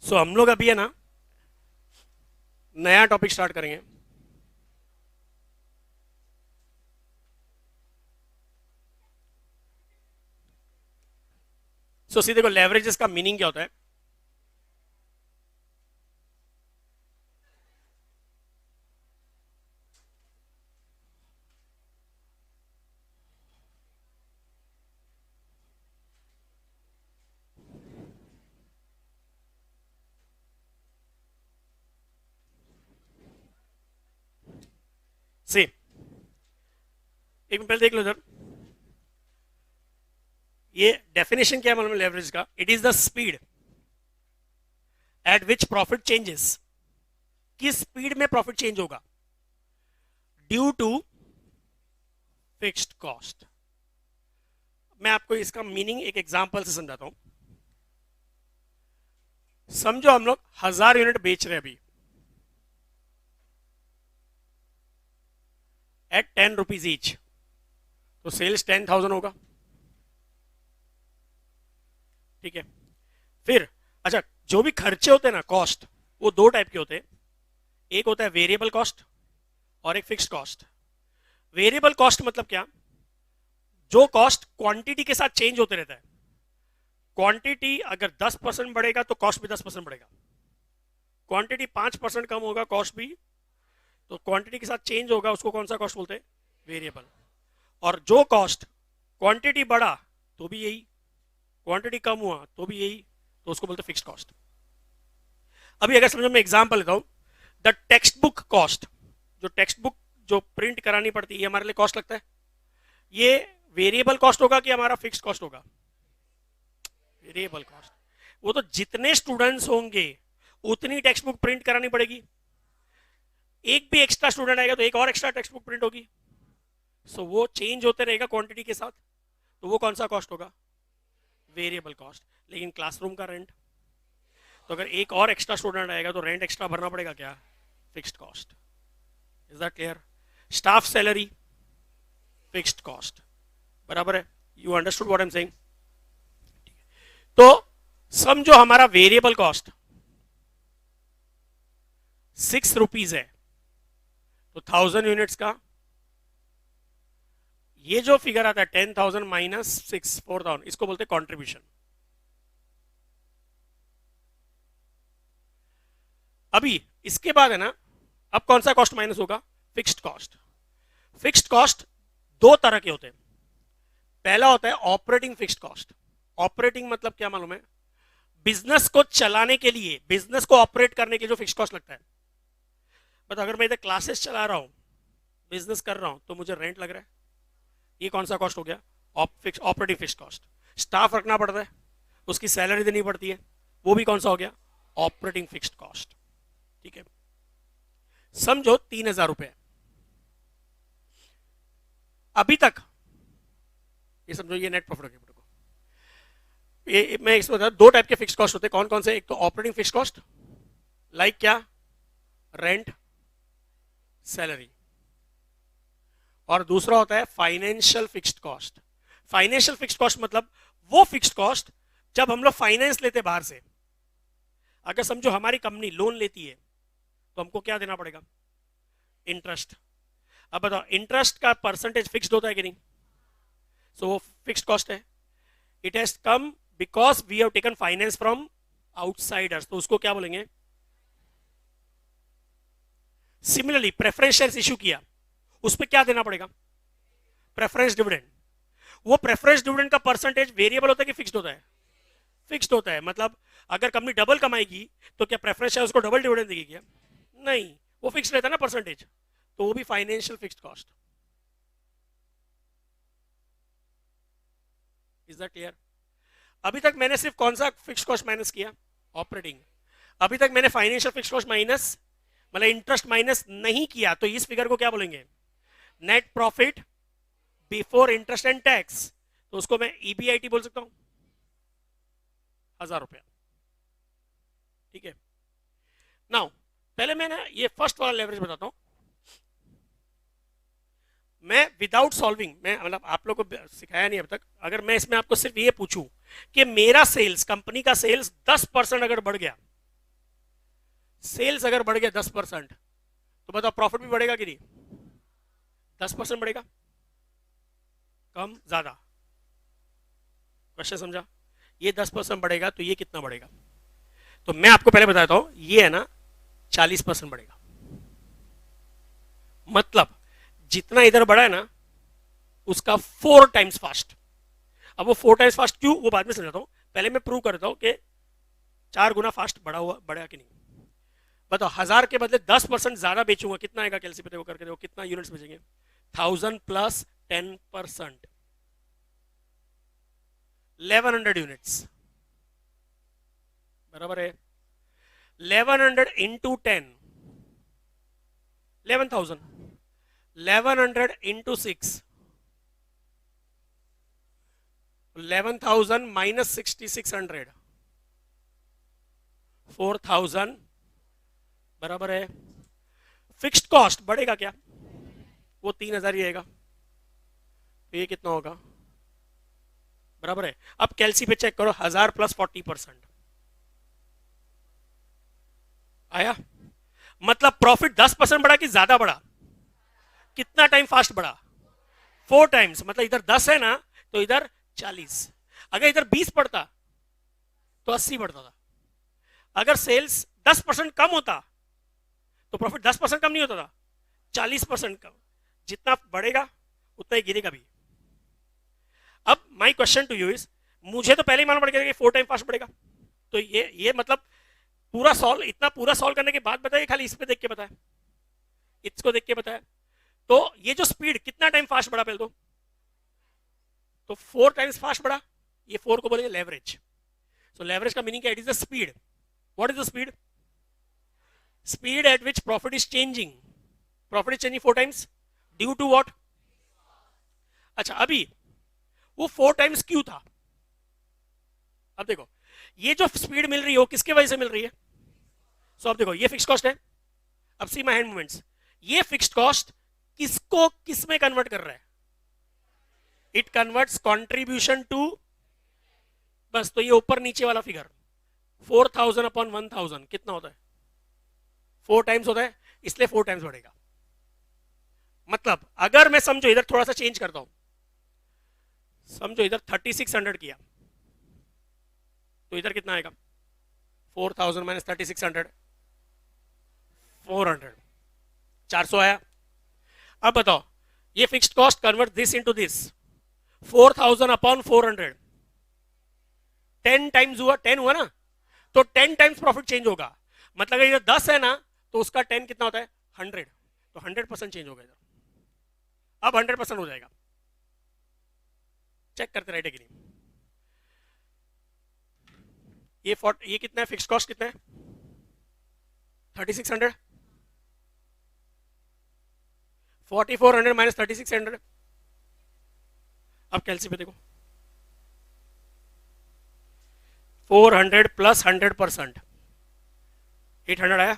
सो हम लोग अभी है ना नया टॉपिक स्टार्ट करेंगे। सो सीधे को लेवरेजेस का मीनिंग क्या होता है? सी एक मिनट पहले देख लो इधर, ये डेफिनेशन क्या है मालूम है लेवरेज का? It is the speed at which profit changes. किस स्पीड में प्रॉफिट चेंज होगा? Due to fixed cost. मैं आपको इसका मीनिंग एक एग्जांपल से समझाता हूं। समझो हम लोग 1000 यूनिट बेच रहे हैं अभी एट 10 रुपीज ईच, तो सेल्स 10,000 होगा। ठीक है, फिर अच्छा, जो भी खर्चे होते हैं ना, कॉस्ट, वो दो टाइप के होते हैं। एक होता है वेरिएबल कॉस्ट और एक फिक्स्ड कॉस्ट। वेरिएबल कॉस्ट मतलब क्या? जो कॉस्ट क्वांटिटी के साथ चेंज होते रहता है। क्वांटिटी अगर 10% बढ़ेगा तो कॉस्ट भी 10% बढ़ेगा। क्वांटिटी 5% कम होगा, कॉस्ट भी, तो क्वांटिटी के साथ चेंज होगा, उसको कौन सा कॉस्ट बोलते हैं? वेरिएबल। और जो कॉस्ट क्वांटिटी बढ़ा तो भी यही, क्वांटिटी कम हुआ तो भी यही, तो उसको बोलते हैं फिक्स्ड कॉस्ट। अभी अगर समझो मैं एग्जांपल लेता हूं, द टेक्स्ट बुक कॉस्ट, जो टेक्स्ट बुक जो प्रिंट करानी पड़ती है, ये हमारे लिए कॉस्ट लगता है। ये वेरिएबल कॉस्ट होगा कि हमारा फिक्स्ड कॉस्ट होगा? Variable cost. वो तो जितने स्टूडेंट्स होंगे उतनी टेक्स्ट बुक प्रिंट करानी पड़ेगी। एक भी एक्स्ट्रा स्टूडेंट आएगा तो एक और एक्स्ट्रा टेक्स्ट बुक प्रिंट होगी। सो वो चेंज होते रहेगा क्वांटिटी के साथ, तो वो कौन सा कॉस्ट होगा? Variable cost. लेकिन क्लासरूम का रेंट, तो अगर एक और एक्स्ट्रा स्टूडेंट आएगा तो रेंट एक्स्ट्रा भरना पड़ेगा, क्या? Fixed cost. Is that clear? Staff salary fixed cost, बराबर है? You understood what I am saying? तो समझो हमारा वेरिएबल कॉस्ट 6 रुपीज है, तो 1000 यूनिट्स का ये जो फिगर आता है 10,000 माइनस 6, 4,000, इसको बोलते हैं कॉन्ट्रीब्यूशन। अभी इसके बाद है ना, अब कौन सा कॉस्ट माइनस होगा? Fixed cost. फिक्स्ड कॉस्ट दो तरह के होते हैं। पहला होता है ऑपरेटिंग फिक्स्ड कॉस्ट। ऑपरेटिंग मतलब क्या मालूम है? बिजनेस को चलाने के लिए, बिजनेस को ऑपरेट करने के लिए जो फिक्स्ड कॉस्ट लगता है। बट अगर मैं इधर क्लासेस चला रहा हूं, बिजनेस कर रहा हूं, तो मुझे रेंट लग रहा है, ये कौन सा कॉस्ट हो गया? Operating fixed cost. स्टाफ रखना पड़ता है, उसकी सैलरी देनी पड़ती है, वो भी कौन सा हो गया? Operating fixed cost. ठीक है, समझो 3,000 रुपए अभी तक, ये समझो ये नेट प्रॉफिट को, ये मैं इसमें बता, दो टाइप के फिक्स्ड कॉस्ट होते हैं। कौन कौन से? एक तो ऑपरेटिंग फिक्स्ड कॉस्ट, लाइक क्या? Rent, salary. और दूसरा होता है financial fixed cost. Financial fixed cost मतलब वो फिक्स्ड कॉस्ट जब हम लोग फाइनेंस लेते बाहर से। अगर समझो हमारी कंपनी लोन लेती है तो हमको क्या देना पड़ेगा? इंटरेस्ट। अब बताओ, इंटरेस्ट का परसेंटेज फिक्स्ड होता है कि नहीं? सो वो फिक्स्ड कॉस्ट है। It has come because we have taken finance from outsiders, तो उसको क्या बोलेंगे? सिमिलरली प्रेफरेंस शेयर्स इशू किया, उस पर क्या देना पड़ेगा? Preference dividend. वो प्रेफरेंस डिविडेंड का परसेंटेज वेरिएबल होता है कि फिक्स्ड होता है? फिक्स्ड होता है। मतलब अगर कंपनी डबल कमाएगी तो क्या प्रेफरेंस शेयर उसको डबल डिविडेंड देगी क्या? नहीं, वो फिक्स्ड रहता है ना परसेंटेज, तो वो भी financial fixed cost. Is that clear? अभी तक मैंने सिर्फ कौन सा फिक्स्ड कॉस्ट माइनस किया? ऑपरेटिंग। अभी तक मैंने फाइनेंशियल फिक्स्ड कॉस्ट माइनस, मतलब इंटरेस्ट माइनस नहीं किया, तो इस फिगर को क्या बोलेंगे? Net profit before interest and tax. तो उसको मैं ईबीआईटी बोल सकता हूं, 1000 रुपया। ठीक है, नाउ पहले मैं ना ये फर्स्ट वाला लेवरेज बताता हूं। मैं विदाउट सॉल्विंग, मैं मतलब आप लोग को सिखाया नहीं अब तक, अगर मैं इसमें आपको सिर्फ ये पूछूं कि मेरा सेल्स, कंपनी का सेल्स 10% अगर बढ़ गया, सेल्स अगर बढ़ गया 10%, तो बताओ प्रॉफिट भी बढ़ेगा कि नहीं? 10% बढ़ेगा, कम ज्यादा? क्वेश्चन समझा? ये 10% बढ़ेगा तो ये कितना बढ़ेगा? तो मैं आपको पहले बताता हूं, ये है ना 40% बढ़ेगा। मतलब जितना इधर बढ़ा है ना उसका 4 टाइम्स फास्ट। अब वो 4 टाइम्स फास्ट क्यों, वो बाद में समझाता हूं, पहले मैं प्रूव करता हूं कि 4 गुना फास्ट बढ़ा कि नहीं। बताओ 1000 के बदले 10% ज्यादा बेचूंगा, कितना आएगा? कैलसी पे देखो, करके देखो कितना यूनिट्स बेचेंगे। 1000 प्लस 10%, 1100 यूनिट्स बराबर है 1100 इंटू 10, 11,000, 1100 इंटू 6, 11,000 माइनस 6600, 4,000 बराबर है। फिक्स्ड कॉस्ट बढ़ेगा क्या? वो 3,000 ही आएगा, तो ये कितना होगा? बराबर है। अब कैलसी पे चेक करो, 1000 प्लस 40% आया। मतलब प्रॉफिट 10% बढ़ा कि ज्यादा बढ़ा? कितना टाइम फास्ट बढ़ा? 4 टाइम्स। मतलब इधर 10 है ना, तो इधर 40। अगर इधर 20 पड़ता तो 80 बढ़ता था। अगर सेल्स 10% कम होता तो प्रॉफिट 10% कम नहीं होता था, 40% कम। जितना बढ़ेगा उतना ही गिरेगा भी। अब my question to you is, मुझे तो पहले ही मालूम पड़ गया कि 4 टाइम फास्ट बढ़ेगा, तो ये मतलब पूरा सॉल्व, इतना पूरा सॉल्व करने के बाद बताइए, खाली इस पे देख के बताया, इसको देख के बताया। तो ये जो स्पीड कितना टाइम फास्ट बढ़ा पहले तो 4 टाइम्स फास्ट बढ़ा। ये 4 को बोलेंगे लेवरेज। सो लेवरेज का मीनिंग क्या? It is the speed. What is the speed? Speed at which profit is changing. Profit is changing 4 times due to what? अच्छा, अभी वो 4 टाइम्स क्यों था? अब देखो, ये जो स्पीड मिल रही है वो किसके वजह से मिल रही है? सो अब देखो, ये फिक्स्ड कॉस्ट है। अब सी माय हैंड मूवमेंट्स, ये फिक्स्ड कॉस्ट किसको किस में कन्वर्ट कर रहा है? इट कन्वर्ट्स कंट्रीब्यूशन टू, बस। तो ये ऊपर नीचे वाला फिगर 4000 अपॉन 1000 कितना होता है? 4 टाइम्स होता है, इसलिए 4 टाइम्स बढ़ेगा। मतलब अगर मैं समझो इधर थोड़ा सा चेंज करता हूं, समझो इधर 3600 किया, तो इधर कितना आएगा? 4000 माइनस 3600, 400, 400 आया। अब बताओ, ये fixed cost convert this into this, 4000 upon 400, 10 times हुआ, 10 हुआ ना, तो 10 टाइम्स प्रॉफिट चेंज होगा। मतलब अगर इधर 10 है ना, तो उसका 10 कितना होता है? 100, तो 100% चेंज होगा इधर। अब 100% हो जाएगा। चेक करते राइट है कि नहीं? ये कितना है? फिक्स्ड कॉस्ट कितना है? 3600, 4400 माइनस 3600। अब कैलसी पे देखो, 400 प्लस 100%, 800 आया।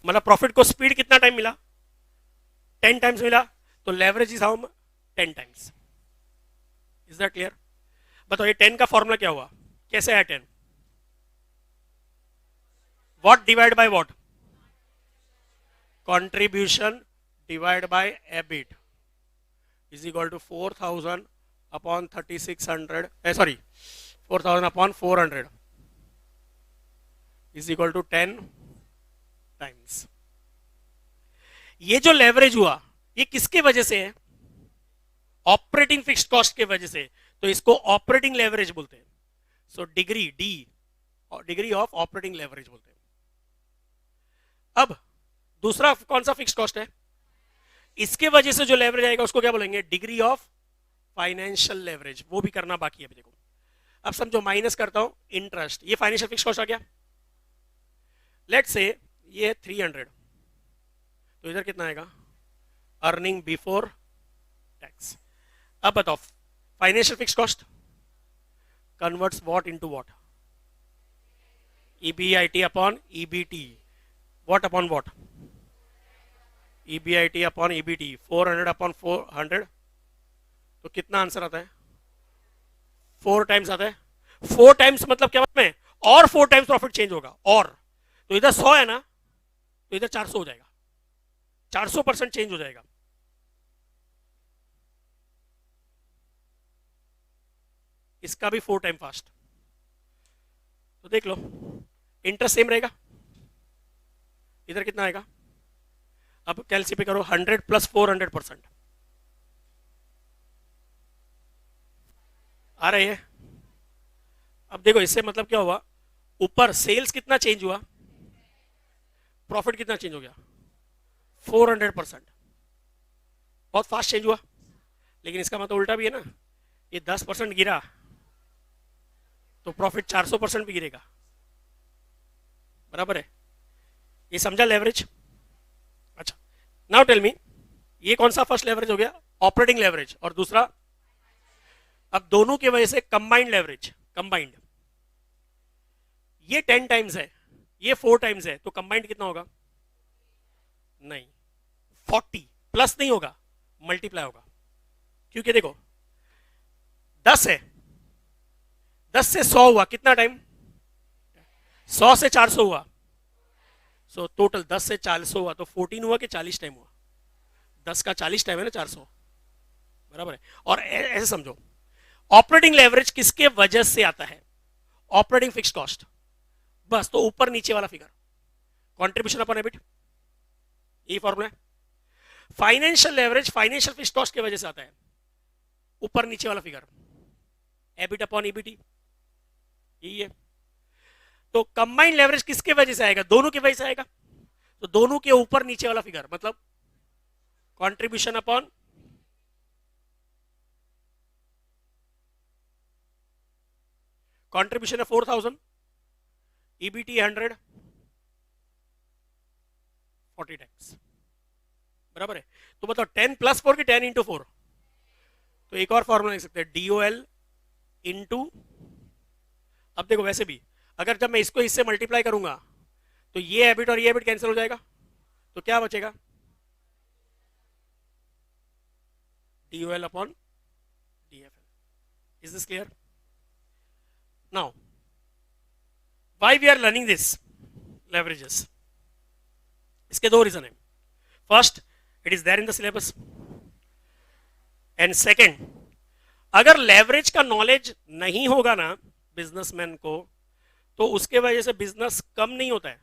मतलब प्रॉफिट को स्पीड कितना टाइम मिला? 10 टाइम्स मिला। तो leverage is how? 10 times. Is that clear? बताओ, ये 10 का फॉर्मूला क्या हुआ? कैसे आया 10? What divide by what? Contribution divide by EBIT is equal to 4000 upon 3600, sorry 4000 upon 400 is equal to 10 times. ये जो लेवरेज हुआ ये किसके वजह से है? ऑपरेटिंग फिक्स्ड कॉस्ट के वजह से, तो इसको ऑपरेटिंग लेवरेज बोलते हैं। So degree D, degree of operating leverage बोलते हैं। अब दूसरा कौन सा फिक्स्ड कॉस्ट है? इसके वजह से जो लेवरेज आएगा उसको क्या बोलेंगे? Degree of financial leverage. वो भी करना बाकी है अभी। देखो, अब समझो माइनस करता हूं इंटरेस्ट, ये फाइनेंशियल फिक्स्ड कॉस्ट आ गया। लेट्स से ये 300, तो इधर कितना आएगा? Earning before tax. अब बताओ, financial fixed cost converts what into what? EBIT upon EBT. What upon what? EBIT upon EBT. 400 upon 400, तो कितना आंसर आता है? 4 टाइम्स आता है। 4 टाइम्स मतलब क्या मतलब है? और 4 टाइम्स प्रॉफिट चेंज होगा। और तो इधर 100 है ना, तो इधर 400 हो जाएगा, 400% चेंज हो जाएगा। इसका भी 4 टाइम फास्ट। तो देख लो, इंटरेस्ट सेम रहेगा, इधर कितना आएगा, अब कैलसी पे करो, 100 प्लस 400%। आ रही है? अब देखो इससे मतलब क्या हुआ, ऊपर सेल्स कितना चेंज हुआ, प्रॉफिट कितना चेंज हो गया, 400%। बहुत फास्ट चेंज हुआ। लेकिन इसका मतलब उल्टा भी है ना, ये 10% गिरा तो प्रॉफिट 400% भी गिरेगा, बराबर है? ये समझा लेवरेज? अच्छा, नाउ टेल मी, ये कौन सा फर्स्ट लेवरेज हो गया, ऑपरेटिंग लेवरेज, और दूसरा, अब दोनों की वजह से कंबाइंड लेवरेज, कंबाइंड। ये 10 टाइम्स है, ये 4 टाइम्स है, तो कंबाइंड कितना होगा, नहीं 40 प्लस नहीं होगा, मल्टीप्लाई होगा। क्योंकि देखो 10 है, 10 से 100 हुआ, कितना टाइम, 100 से 400 हुआ, सो टोटल 10 से 400 हुआ, तो 14 हुआ कि 40 टाइम हुआ, 10 का 40 टाइम है ना 400, बराबर है? और ऐसे समझो, ऑपरेटिंग लेवरेज किसके वजह से आता है, ऑपरेटिंग फिक्स कॉस्ट, बस। तो ऊपर नीचे वाला फिगर, कंट्रीब्यूशन अपॉन एबिट, यही फॉर्मूला है। Financial leverage financial fix cost की वजह से आता है, ऊपर नीचे वाला फिगर, एबिट अपॉन ईबीटी, यही है। तो कंबाइंड लेवरेज किसके वजह से आएगा, दोनों की वजह से आएगा, तो दोनों के ऊपर नीचे वाला फिगर मतलब कंट्रीब्यूशन अपॉन, कंट्रीब्यूशन है 4000, ईबीटी 100, 40 टाइम्स, बराबर है? तो मतलब 10 प्लस 4 की 10 इंटू 4, तो एक और फॉर्मूला लिख सकते हैं, डीओएल इंटू, अब देखो वैसे भी अगर जब मैं इसको इससे मल्टीप्लाई करूंगा तो ये एबिट और ये एबिट कैंसिल हो जाएगा, तो क्या बचेगा, DOL upon DFL. Is this clear? Now why we are learning this leverages, इसके दो रीजन है। First, it is there in the syllabus, and second, अगर लेवरेज का नॉलेज नहीं होगा ना बिजनेसमैन को, तो उसके वजह से बिजनेस कम नहीं होता है,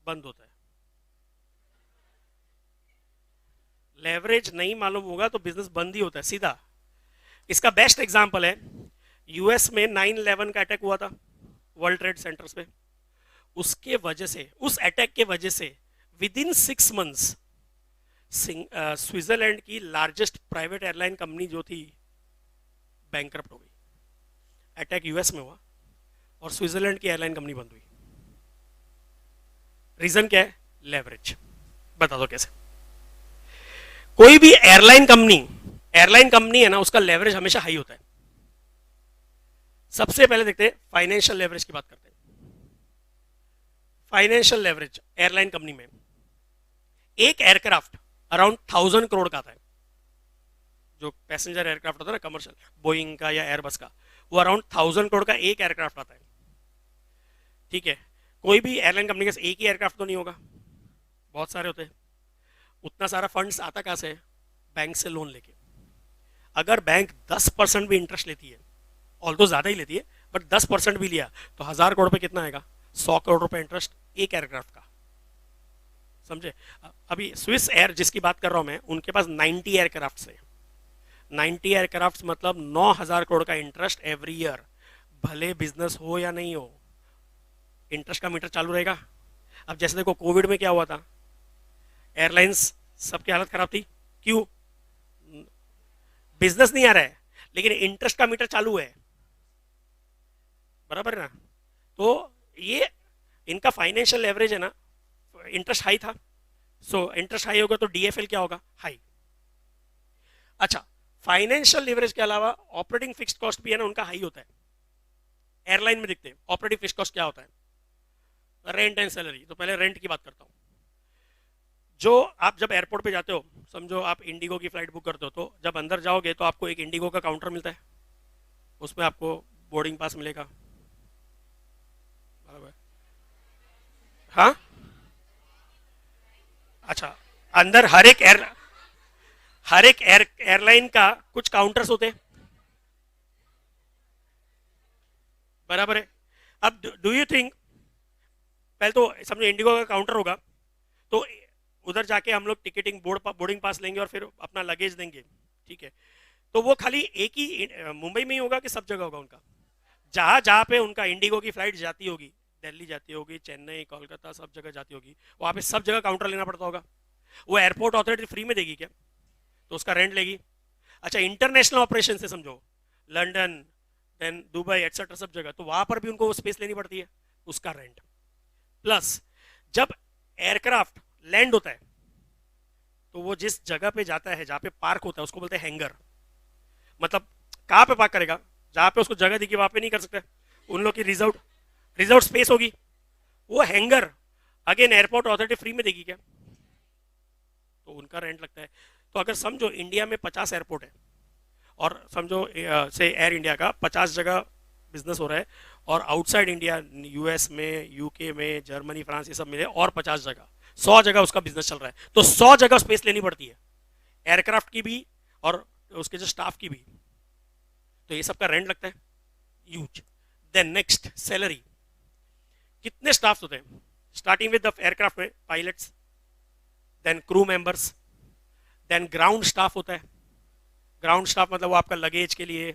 बंद होता है। लेवरेज नहीं मालूम होगा तो बिजनेस बंद ही होता है सीधा। इसका बेस्ट एग्जांपल है, यूएस में 9/11 का अटैक हुआ था वर्ल्ड ट्रेड सेंटर्स पे, उसके वजह से, उस अटैक के वजह से विद इन 6 मंथ्स स्विट्जरलैंड की लार्जेस्ट प्राइवेट एयरलाइन कंपनी जो थी बैंकरप्ट हो गई। अटैक यूएस में हुआ और स्विट्जरलैंड की एयरलाइन कंपनी बंद हुई। रीजन क्या है, लेवरेज। बता दो कैसे। कोई भी एयरलाइन कंपनी है ना, उसका लेवरेज हमेशा हाई होता है। सबसे पहले देखते हैं फाइनेंशियल लेवरेज की बात करते हैं। फाइनेंशियल लेवरेज एयरलाइन कंपनी में, एक एयरक्राफ्ट अराउंड 1000 करोड़ का आता है। जो पैसेंजर एयरक्राफ्ट होता है ना कमर्शियल, बोइंग का या एयरबस का, वो अराउंड 1000 करोड़ का एक एयरक्राफ्ट आता है। ठीक है, कोई भी एयरलाइन कंपनी के एक ही एयरक्राफ्ट तो नहीं होगा, बहुत सारे होते हैं। उतना सारा फंड्स आता कहां से, बैंक से लोन लेके। अगर बैंक 10% भी इंटरेस्ट लेती है, ऑल तो ज्यादा ही लेती है, बट 10% भी लिया तो 1000 करोड़ पे कितना आएगा, 100 करोड़ रुपए इंटरेस्ट एक एयरक्राफ्ट का। समझे? अभी स्विस एयर जिसकी बात कर रहा हूं मैं, उनके पास 90 एयरक्राफ्ट है। 90 एयरक्राफ्ट मतलब 9000 करोड़ का इंटरेस्ट एवरी ईयर। भले बिजनेस हो या नहीं हो, इंटरेस्ट का मीटर चालू रहेगा। अब जैसे देखो कोविड में क्या हुआ था, एयरलाइंस सबकी हालत खराब थी। क्यों? बिजनेस नहीं आ रहा है, लेकिन इंटरेस्ट का मीटर चालू है, बराबर है ना? तो ये इनका फाइनेंशियल लेवरेज है ना, इंटरेस्ट हाई था, सो इंटरेस्ट हाई होगा तो डीएफएल क्या होगा, हाई। अच्छा, फाइनेंशियल लेवरेज के अलावा ऑपरेटिंग फिक्स्ड कॉस्ट भी है ना, उनका हाई होता है। एयरलाइन में दिखते हैं ऑपरेटिंग फिक्स्ड कॉस्ट क्या होता है, रेंट एंड सैलरी। तो पहले रेंट की बात करता हूं। जो आप जब एयरपोर्ट पे जाते हो, समझो आप इंडिगो की फ्लाइट बुक करते हो, तो जब अंदर जाओगे तो आपको एक इंडिगो का काउंटर मिलता है, उसमें आपको बोर्डिंग पास मिलेगा, हाँ, अच्छा, अंदर हर एक एयरलाइन का कुछ काउंटर्स होते हैं, बराबर है। अब डू यू थिंक, पहले तो समझो इंडिगो का काउंटर होगा, तो उधर जाके हम लोग टिकटिंग बोर्डिंग पास लेंगे और फिर अपना लगेज देंगे, ठीक है। तो वो खाली एक ही मुंबई में ही होगा कि सब जगह होगा उनका? जहां जहां पे उनका इंडिगो की फ्लाइट जाती होगी, दिल्ली जाती होगी, चेन्नई, कोलकाता, सब जगह जाती होगी, वहां पे सब जगह काउंटर लेना पड़ता होगा। वो एयरपोर्ट अथॉरिटी फ्री में देगी क्या? तो उसका रेंट लेगी। अच्छा, इंटरनेशनल ऑपरेशन से समझो, लंदन, देन दुबई एटसेट्रा सब जगह, तो वहां पर भी उनको स्पेस लेनी पड़ती है, उसका रेंट। प्लस जब एयरक्राफ्ट लैंड होता है, तो वो जिस जगह पे जाता है, जहां पे पार्क होता है, उसको बोलते हैं हैंगर। मतलब कहां पे पार्क करेगा? जहां पे उसको जगह दिखी वहां पे नहीं कर सकता, उन लोग की रिजर्व रिजर्व स्पेस होगी, वो hanger again airport authority free में देगी क्या? तो उनका रेंट लगता है। तो अगर समझो इंडिया में 50 एयरपोर्ट है, और समझो से एयर इंडिया का 50 जगह बिजनेस हो रहा है, और आउटसाइड इंडिया यूएस में, यूके में, जर्मनी, फ्रांस, ये सब मिले और 50 जगह, 100 जगह उसका बिजनेस चल रहा है, तो 100 जगह स्पेस लेनी पड़ती है, एयरक्राफ्ट की भी और उसके जो स्टाफ की भी। तो ये सब का रेंट लगता है ह्यूज। Then next, salary. कितने स्टाफ होते हैं? स्टार्टिंग विद द एयरक्राफ्ट में pilots, then crew members, then ground staff होता है। ग्राउंड स्टाफ मतलब वो आपका लगेज के लिए,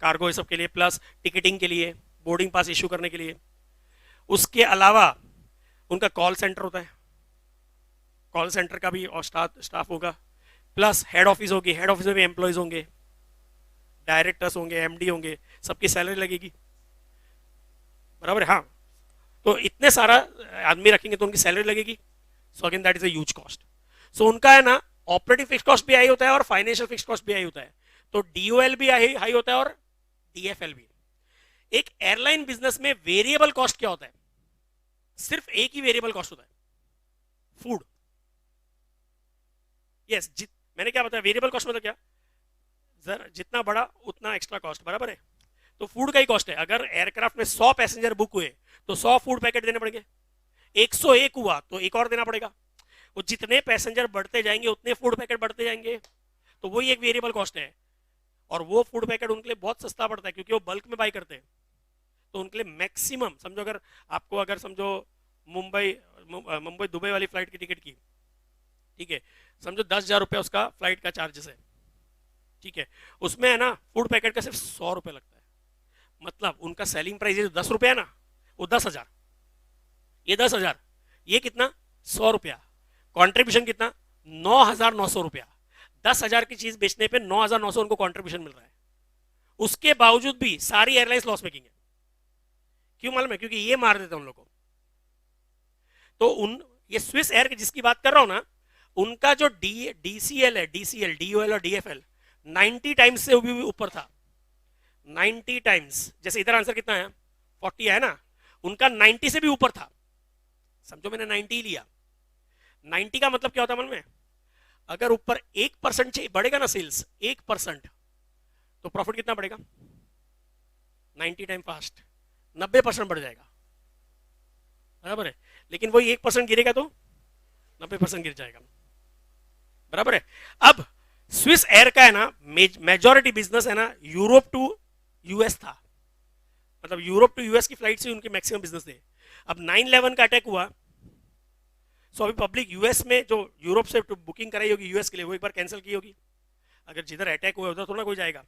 कार्गो, ये सब के लिए, प्लस टिकटिंग के लिए, बोर्डिंग पास इशू करने के लिए। उसके अलावा उनका कॉल सेंटर होता है, कॉल सेंटर का भी और स्टाफ होगा, प्लस हेड ऑफिस होगी, हेड ऑफिस में भी एम्प्लॉयज होंगे, डायरेक्टर्स होंगे, एमडी होंगे, सबकी सैलरी लगेगी, बराबर है? हाँ, तो इतने सारा आदमी रखेंगे तो उनकी सैलरी लगेगी। So again that is a huge cost. So उनका है ना, ऑपरेटिंग फिक्स कॉस्ट भी हाई होता है और फाइनेंशियल फिक्स कॉस्ट भी हाई होता है। तो डीओएल भी हाई होता है और डीएफएल भी। एक एयरलाइन बिजनेस में वेरिएबल कॉस्ट क्या होता है? सिर्फ एक ही वेरिएबल कॉस्ट होता है, फूड। यस, मैंने क्या बताया, वेरिएबल कॉस्ट मतलब क्या? जरा जितना बड़ा उतना एक्स्ट्रा कॉस्ट, बराबर है? तो फूड का ही कॉस्ट है। अगर एयरक्राफ्ट में 100 पैसेंजर बुक हुए तो 100 फूड पैकेट देने पड़ेंगे, 101 हुआ तो एक और देना पड़ेगा। वो जितने पैसेंजर बढ़ते जाएंगे उतने फूड पैकेट बढ़ते जाएंगे, तो वही एक वेरिएबल कॉस्ट है। और वो फूड पैकेट उनके लिए बहुत सस्ता पड़ता है क्योंकि वो बल्क में बाई करते हैं। तो उनके लिए मैक्सिमम समझो, अगर आपको अगर समझो मुंबई मुंबई दुबई वाली फ्लाइट की टिकट की, ठीक है, समझो 10,000 रुपया उसका फ्लाइट का चार्जेस है, ठीक है, उसमें है ना फूड पैकेट का सिर्फ 100 रुपये लगता है। मतलब उनका सेलिंग प्राइस जो 10 रुपया है ना, वो 10,000, ये 10,000, ये कितना? 100 रुपया। कॉन्ट्रीब्यूशन कितना? 9,900 रुपया। 10,000 की चीज बेचने पे 9,900 उनको कॉन्ट्रीब्यूशन मिल रहा है। उसके बावजूद भी सारी एयरलाइंस लॉस मेकिंग है। क्यों मालूम है? क्योंकि ये मार देते हैं उन लोगों को। तो ये स्विस एयर की जिसकी बात कर रहा हूं ना, उनका जो डीसीएल है, डीसीएल, डीओएल और डीएफएल 90 टाइम्स से भी ऊपर था। 90 टाइम्स, जैसे इधर आंसर कितना है? 40 है ना, उनका 90 से भी ऊपर था। समझो मैंने 90 लिया। 90 का मतलब क्या होता है मालूम है? अगर ऊपर 1% बढ़ेगा ना सेल्स, 1%, तो प्रॉफिट कितना बढ़ेगा? 90 टाइम फास्ट 90% बढ़ जाएगा, बराबर है? लेकिन वही 1% गिरेगा तो 90% गिर जाएगा, बराबर है? अब स्विस एयर का है ना मेजॉरिटी बिजनेस है ना यूरोप टू यूएस था। मतलब यूरोप टू यूएस की फ्लाइट से उनके मैक्सिमम बिजनेस थे। अब 9/11 का अटैक हुआ, सो अभी पब्लिक यूएस में जो यूरोप से बुकिंग कराई होगी यूएस के लिए, वो एक बार कैंसिल की होगी। अगर जिधर अटैक हुआ उधर थोड़ा कोई जाएगा,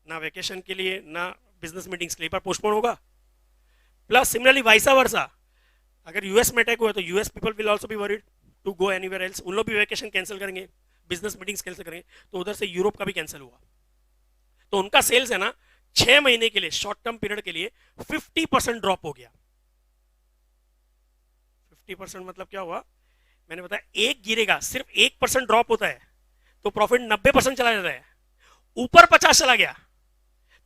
ना वेकेशन के लिए ना बिजनेस मीटिंग्स के लिए, पर पोस्टपोन होगा। प्लस सिमिलरली वाइसा वर्सा, अगर यूएस में अटैक हुआ तो US people will also be worried to go anywhere else, उन लोग भी वेकेशन कैंसिल करेंगे, बिजनेस मीटिंग्स कैंसिल करेंगे, तो उधर से यूरोप का भी कैंसिल हुआ। तो उनका सेल्स है ना 6 महीने के लिए, शॉर्ट टर्म पीरियड के लिए 50% ड्रॉप हो गया। 50% मतलब क्या हुआ? मैंने बताया, एक गिरेगा, सिर्फ 1% ड्रॉप होता है तो प्रॉफिट 90% चला जाता है। ऊपर 50 चला गया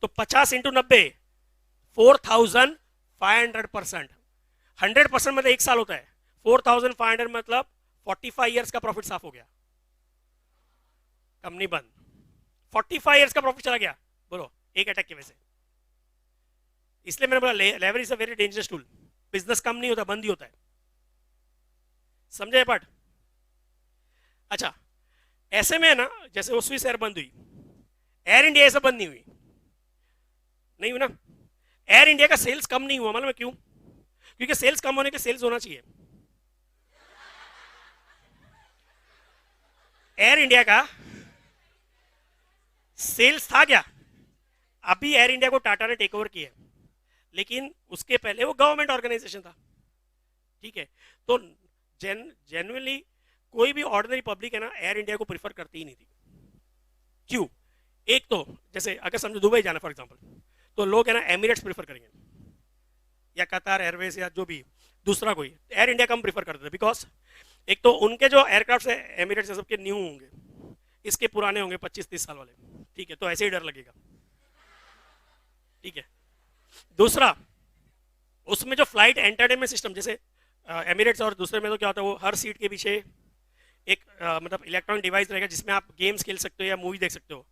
तो 50 इंटू 90, 4,500%। 100% मतलब एक साल होता है, 4,500 मतलब 45 ईयर्स का प्रॉफिट साफ हो गया, कंपनी बंद। 45 ईयर्स का प्रॉफिट चला गया, बोलो, एक अटैक की वजह से। इसलिए मैंने बोला leverage is a very dangerous tool. Business कम नहीं होता, बंद ही होता है। समझे पार्ट? अच्छा, ऐसे में है ना, जैसे वो स्विस एयर बंद हुई, एयर इंडिया ऐसा बंद नहीं हुई, नहीं हुई ना। एयर इंडिया का सेल्स कम नहीं हुआ, मालूम है क्यों? क्योंकि सेल्स कम होने के सेल्स होना चाहिए। एयर इंडिया का सेल्स था क्या? अभी एयर इंडिया को टाटा ने टेक ओवर किया, लेकिन उसके पहले वो गवर्नमेंट ऑर्गेनाइजेशन था, ठीक है। तो जेन्युइनली कोई भी ऑर्डिनरी पब्लिक है ना, एयर इंडिया को प्रीफर करती ही नहीं थी। क्यों? एक तो जैसे अगर समझो दुबई जाना फॉर एग्जांपल, तो लोग है ना एमिरेट्स प्रीफर करेंगे, या कतार एयरवेज, या जो भी दूसरा कोई। एयर इंडिया कम प्रीफर करते थे, बिकॉज एक तो उनके जो एयरक्राफ्ट है एमिरेट्स सबके न्यू होंगे, इसके पुराने होंगे 25-30 साल वाले, ठीक है, तो ऐसे ही डर लगेगा, ठीक है। दूसरा, उसमें जो फ्लाइट एंटरटेनमेंट सिस्टम, जैसे एमिरेट्स और दूसरे में तो क्या होता है, वो हर सीट के पीछे एक मतलब इलेक्ट्रॉनिक डिवाइस रहेगा जिसमें आप गेम्स खेल सकते हो या मूवी देख सकते हो।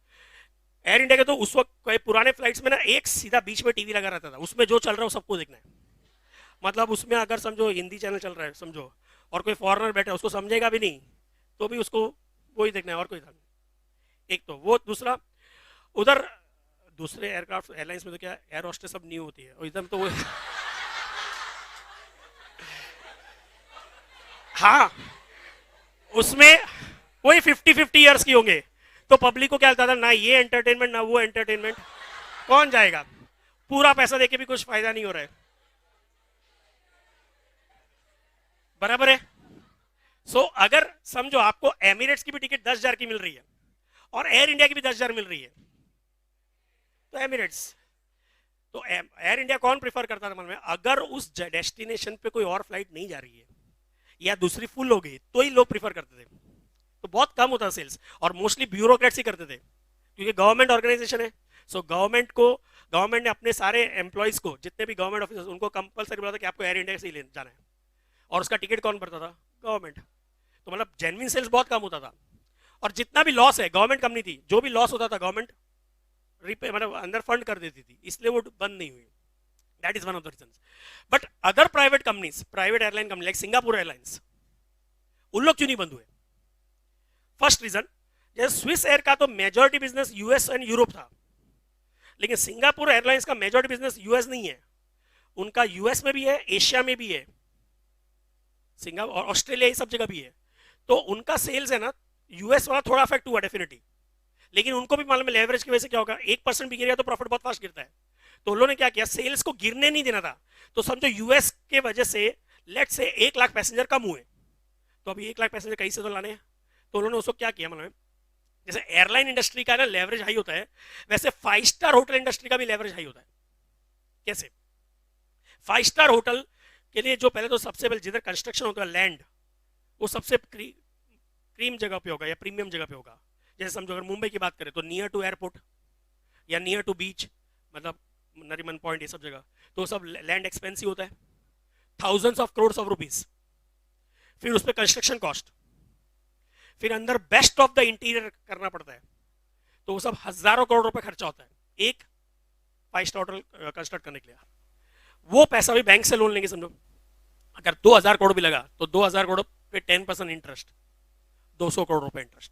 एयर इंडिया के तो उस वक्त कोई पुराने फ्लाइट्स में ना एक सीधा बीच में टीवी लगा रहता था, उसमें जो चल रहा है वो सबको देखना है। मतलब उसमें अगर समझो हिंदी चैनल चल रहा है समझो, और कोई फॉरेनर बैठा है उसको समझेगा भी नहीं, तो भी उसको वही देखना है और कोई था नहीं। एक तो वो, दूसरा उधर दूसरे एयरक्राफ्ट एयरलाइंस में तो क्या एयर होस्टेस सब न्यू होती है, और इधर तो वो हाँ, उसमें वही 50-50 ईयर्स की होंगे, तो पब्लिक को क्या लगता था ना, ये एंटरटेनमेंट ना वो एंटरटेनमेंट, कौन जाएगा? पूरा पैसा देके भी कुछ फायदा नहीं हो रहा है, बराबर है। सो अगर समझो आपको एमिरेट्स की भी टिकट 10,000 की मिल रही है और एयर इंडिया की भी 10,000 मिल रही है, तो एमिरेट्स। तो एयर इंडिया कौन प्रीफर करता था मन में? अगर उस डेस्टिनेशन पे कोई और फ्लाइट नहीं जा रही है या दूसरी फुल हो गई तो ही लोग प्रीफर करते थे। तो बहुत कम होता सेल्स, और मोस्टली ब्यूरोक्रेट्स ही करते थे, क्योंकि गवर्नमेंट ऑर्गेनाइजेशन है। सो गवर्नमेंट ने अपने सारे एम्प्लॉयज को, जितने भी गवर्नमेंट ऑफिसर्स, उनको कंपलसरी बोला था कि आपको एयर इंडिया से ही जाना है, और उसका टिकट कौन भरता था? गवर्नमेंट। तो मतलब जेन्युइन सेल्स बहुत कम होता था, और जितना भी लॉस है, गवर्नमेंट कंपनी थी, जो भी लॉस होता था गवर्नमेंट रिपे मतलब अंदर फंड कर देती थी, इसलिए वो बंद नहीं हुई। That is one of the reasons. But other private companies, private airline company like Singapore airlines, उन लोग क्यों नहीं बंद हुए? फर्स्ट रीजन, जैसे स्विस एयर का तो majority business US and Europe था, लेकिन सिंगापुर एयरलाइंस का मेजॉरिटी बिजनेस यूएस नहीं है, उनका यूएस में भी है, एशिया में भी है, सिंगापुर और ऑस्ट्रेलिया, ये सब जगह भी है। तो उनका सेल्स है ना, यूएस वाला थोड़ा अफेक्ट हुआ डेफिनेटली, लेकिन उनको भी मालूम है लेवरेज की वजह से क्या होगा, 1% भी गिरेगा तो प्रॉफिट बहुत फास्ट गिरता है। तो उन्होंने क्या किया, सेल्स को गिरने नहीं देना था। तो समझो यूएस के वजह से लेट से 1 लाख पैसेंजर कम हुए, तो अभी 1 लाख पैसेंजर कहीं से तो लाने हैं। तो उन्होंने उसको क्या किया, मतलब जैसे एयरलाइन इंडस्ट्री का ना लेवरेज हाई होता है, वैसे 5 स्टार होटल इंडस्ट्री का भी लेवरेज हाई होता है। कैसे? 5 स्टार होटल के लिए जो पहले तो सबसे पहले जिधर कंस्ट्रक्शन होता है लैंड, वो सबसे क्रीम जगह पे होगा या प्रीमियम जगह पे होगा। जैसे समझो अगर मुंबई की बात करें तो नियर टू एयरपोर्ट या नियर टू बीच, मतलब नरीमन पॉइंट, ये सब जगह, तो सब लैंड एक्सपेंसिव होता है, thousands of crore of rupees. फिर उस पर कंस्ट्रक्शन कॉस्ट, फिर अंदर बेस्ट ऑफ द इंटीरियर करना पड़ता है, तो वो सब हजारों करोड़ रुपए खर्चा होता है एक 5 स्टार होटल कंस्ट्रक्ट करने के लिए। वो पैसा भी बैंक से लोन लेंगे, समझो अगर 2,000 करोड़ भी लगा तो 2,000 करोड़ पे 10% इंटरेस्ट, 200 करोड़ रुपए इंटरेस्ट।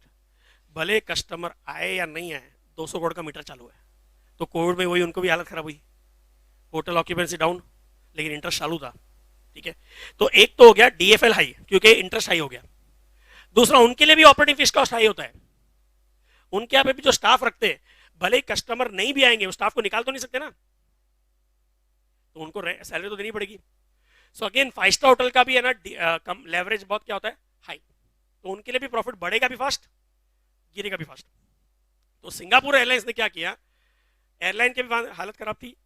भले कस्टमर आए या नहीं आए, 200 करोड़ का मीटर चालू है। तो कोविड में वही उनको भी हालत खराब हुई, होटल ऑक्यूपेंसी डाउन, लेकिन इंटरेस्ट चालू था, ठीक है। तो एक तो हो गया डीएफएल हाई, क्योंकि इंटरेस्ट हाई हो गया। दूसरा, उनके लिए भी ऑपरेटिंग फिक्स कॉस्ट हाई होता है। उनके यहाँ पे भी जो स्टाफ रखते हैं, भले कस्टमर नहीं भी आएंगे, वो स्टाफ को निकाल तो नहीं सकते ना, तो उनको सैलरी तो देनी पड़ेगी। सो अगेन 5 स्टार होटल का भी है ना कम लेवरेज बहुत क्या होता है, हाई, तो उनके लिए भी प्रॉफिट बढ़ेगा भी फास्ट, गिरेगा भी फास्ट। तो सिंगापुर एयरलाइंस ने क्या किया, एयरलाइन की भी हालत खराब थी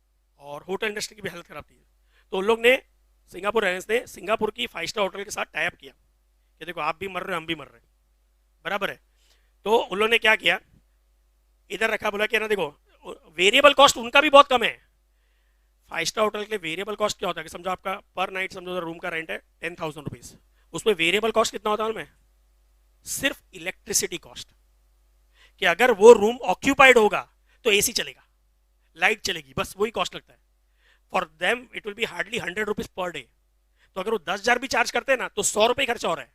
और होटल इंडस्ट्री की भी हालत खराब थी, तो उन लोग ने, सिंगापुर एयरलाइंस ने सिंगापुर की 5 स्टार होटल के साथ टाइप किया कि देखो आप भी मर रहे हो, हम भी मर रहे हैं, बराबर है। तो उन लोगों ने क्या किया, इधर रखा, बोला कि ना देखो वेरिएबल कॉस्ट उनका भी बहुत कम है। 5 स्टार होटल के लिए वेरिएबल कॉस्ट क्या होता है कि समझो आपका पर नाइट, समझो रूम का रेंट है 10,000 रुपीज, उसमें वेरिएबल कॉस्ट कितना होता है उनमें, सिर्फ इलेक्ट्रिसिटी कॉस्ट, कि अगर वो रूम ऑक्यूपाइड होगा तो एसी चलेगा, लाइट चलेगी, बस वही कॉस्ट लगता है। For them it will be hardly 100 rupees per day. तो अगर वो 10,000 भी चार्ज करते हैं ना तो 100 रुपये खर्चा हो रहा है,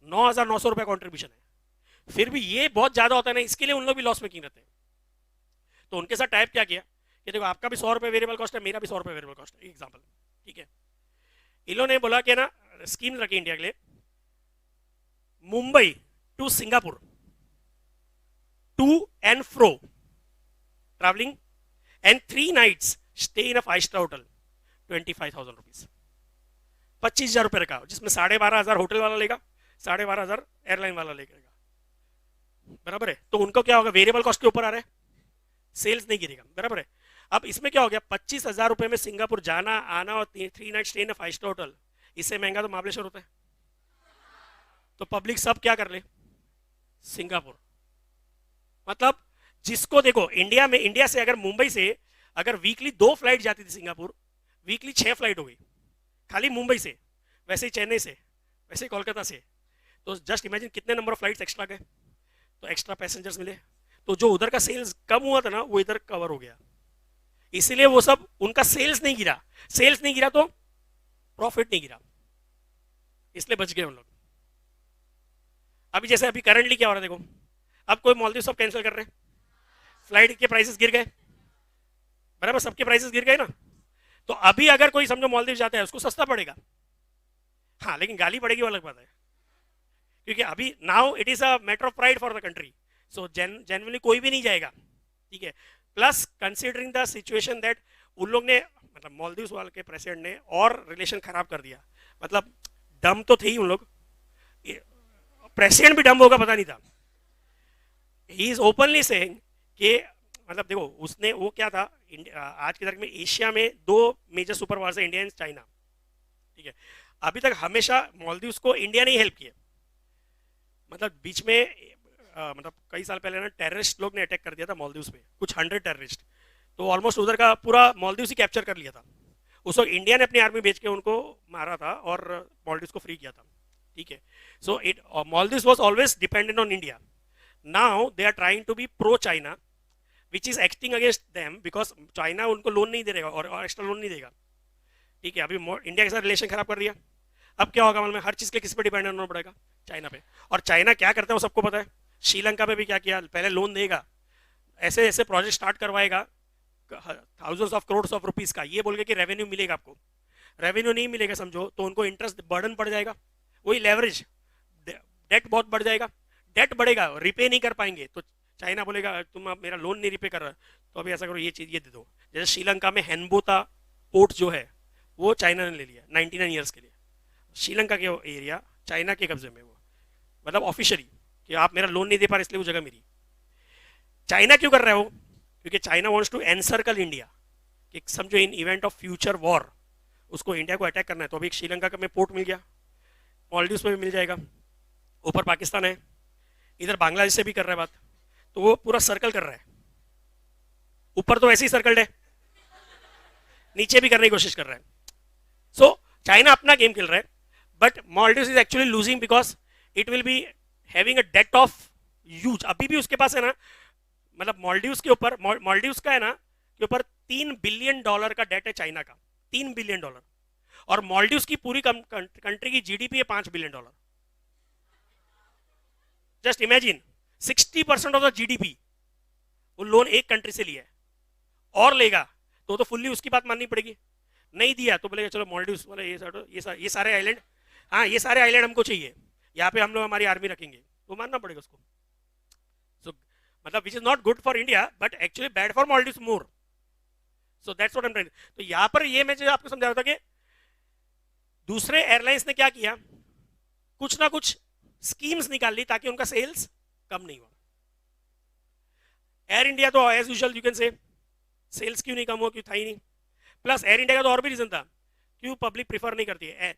9,900 रुपये कॉन्ट्रीब्यूशन है। फिर भी ये बहुत ज्यादा होता है ना, इसके लिए उन लोग भी लॉस मेकिंग रहते हैं। तो उनके साथ टाइप क्या किया कि देखो आपका भी 100 रुपये वेरिएबल कॉस्ट है, मेरा भी 100 रुपये वेरिएबल कॉस्ट है, एग्जाम्पल, ठीक है। इन्होंने बोला कि ना स्कीम रखी इंडिया के लिए, Mumbai to Singapore to and fro travelling and 3 nights stay in a 5 star hotel, 25,000 rupees, 25,000 रुपये रखा, जिसमें 12,500 होटल वाला लेगा, 12,500 एयरलाइन वाला लेगा, बराबर है। तो उनको क्या होगा, वेरिएबल कॉस्ट के ऊपर आ रहा है, सेल्स नहीं गिरेगा, बराबर है। अब इसमें क्या हो गया, 25,000 रुपए में सिंगापुर जाना आना और 3 night stay in 5 star hotel, इससे महंगा तो महाबलेश्वर होता है। तो पब्लिक सब क्या कर ले, सिंगापुर। मतलब जिसको देखो इंडिया में, इंडिया से अगर मुंबई से अगर वीकली 2 फ्लाइट जाती थी सिंगापुर, वीकली 6 फ्लाइट हो गई खाली मुंबई से, वैसे ही चेन्नई से, वैसे ही कोलकाता से। तो जस्ट इमेजिन कितने नंबर ऑफ फ्लाइट्स एक्स्ट्रा गए, तो एक्स्ट्रा पैसेंजर्स मिले, तो जो उधर का सेल्स कम हुआ था ना वो इधर कवर हो गया, इसीलिए वो सब उनका सेल्स नहीं गिरा, सेल्स नहीं गिरा तो प्रॉफिट नहीं गिरा, इसलिए बच गए उन लोग। अभी जैसे अभी करंटली क्या हो रहा है देखो, अब कोई मालदीव सब कैंसिल कर रहे हैं, फ्लाइट के प्राइसेस गिर गए, बराबर, सबके प्राइसेस गिर गए ना। तो अभी अगर कोई समझो मालदीव जाता है उसको सस्ता पड़ेगा, हाँ, लेकिन गाली पड़ेगी वो अलग बात है, क्योंकि अभी now it is a matter of pride for the country, so genuinely कोई भी नहीं जाएगा, ठीक है। Plus considering the situation that उन लोग ने, मतलब मालदीव्स वाले के प्रेसिडेंट ने और रिलेशन खराब कर दिया, मतलब डम तो थे ही उन लोग, प्रेसिडेंट भी डम होगा पता नहीं था। ही इज ओपनली सेइंग कि मतलब देखो उसने वो क्या था, आज की तारीख में एशिया में 2 मेजर सुपर पावर्स है, इंडिया एंड चाइना, ठीक है। अभी तक हमेशा मालदीव्स को इंडिया ने हेल्प किया, मतलब बीच में मतलब कई साल पहले ना टेररिस्ट लोग ने अटैक कर दिया था मालदीव्स पे, कुछ 100 टेररिस्ट, तो ऑलमोस्ट उधर का पूरा मालदीव्स ही कैप्चर कर लिया था। उस वक्त इंडिया ने अपनी आर्मी भेज के उनको मारा था और मालदीव्स को फ्री किया था, ठीक है। So it Maldives was always dependent on India, now they are trying to be pro China which is acting against them, because China उनको लोन नहीं देगा और एक्स्ट्रा लोन नहीं देगा, ठीक है। अभी इंडिया के साथ रिलेशन खराब कर दिया, अब क्या होगा मालूम है, हर चीज के किस पे डिपेंडेंट होना पड़ेगा, चाइना पे। और चाइना क्या करता है वो सबको पता है, श्रीलंका पे भी क्या किया, पहले लोन देगा, ऐसे ऐसे प्रोजेक्ट स्टार्ट करवाएगा thousands of crore of rupees का, ये बोल के कि रेवेन्यू मिलेगा आपको, रेवेन्यू नहीं मिलेगा समझो तो उनको इंटरेस्ट बर्डन बढ़ जाएगा, वही लेवरेज, डेट बहुत बढ़ जाएगा, डेट बढ़ेगा, रिपे नहीं कर पाएंगे, तो चाइना बोलेगा तुम अब मेरा लोन नहीं रिपे कर रहा, तो अभी ऐसा करो ये चीज ये दे दो। जैसे श्रीलंका में हेनबोता पोर्ट जो है वो चाइना ने ले लिया 99 ईयर्स के लिए, श्रीलंका के एरिया चाइना के कब्जे में, वो मतलब ऑफिशियली कि आप मेरा लोन नहीं दे पा रहे इसलिए वो जगह मेरी। चाइना क्यों कर रहा है वो, क्योंकि China wants to encircle India, कि समझो in event of future war उसको इंडिया को अटैक करना है, तो अभी श्रीलंका का में पोर्ट मिल गया, मालदीव्स में भी मिल जाएगा, ऊपर पाकिस्तान है, इधर बांग्लादेश से भी कर रहा है बात, तो वो पूरा सर्कल कर रहा है, ऊपर तो ऐसे ही सर्कल्ड है, नीचे भी करने की कोशिश कर रहा है। सो चाइना अपना गेम खेल रहा है, but Maldives is actually losing because it will be having a debt of huge, अभी भी उसके पास है ना, मतलब मालदीव्स के ऊपर, मालदीव्स का है ना के ऊपर $3 बिलियन का डेट है चाइना का, $3 बिलियन, और मालदीव्स की पूरी कंट्री की जीडीपी है $5 billion. Just imagine 60% of the GDP वो लोन एक कंट्री से लिया है, और लेगा तो फुल्ली उसकी बात माननी पड़ेगी, नहीं दिया तो बोलेगा चलो मालदीव्स वाले ये सारे आइलैंड, हाँ ये सारे आइलैंड हमको चाहिए, यहाँ पे हम लोग हमारी आर्मी रखेंगे, तो मानना पड़ेगा उसको। सो मतलब which is not good for India but actually bad for Maldives more, so that's what I am trying. तो यहाँ पर ये मैं जो आपको समझा रहा था कि दूसरे एयरलाइंस ने क्या किया, कुछ ना कुछ स्कीम्स निकाल ली ताकि उनका सेल्स कम नहीं हो। एयर इंडिया तो as usual you can say sales क्यों नहीं कम हुआ, क्यों था ही नहीं। प्लस एयर इंडिया का तो और भी रीजन था क्यों पब्लिक प्रीफर नहीं करती है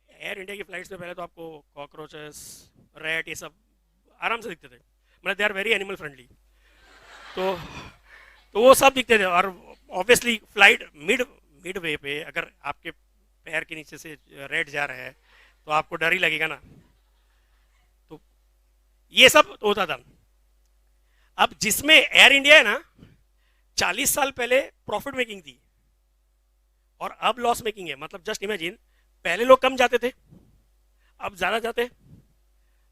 एयर इंडिया की फ्लाइट्स में। पहले तो आपको कॉकरोचेस, रैट, ये सब आराम से दिखते थे, मतलब they are very animal friendly, तो वो सब दिखते थे। और ऑब्वियसली फ्लाइट मिड वे पे अगर आपके पैर के नीचे से रेड जा रहा है तो आपको डर ही लगेगा ना, तो ये सब होता था। अब जिसमें एयर इंडिया है ना 40 साल पहले प्रॉफिट मेकिंग थी और अब लॉस मेकिंग है, मतलब जस्ट इमेजिन पहले लोग कम जाते थे, अब ज्यादा जाते हैं,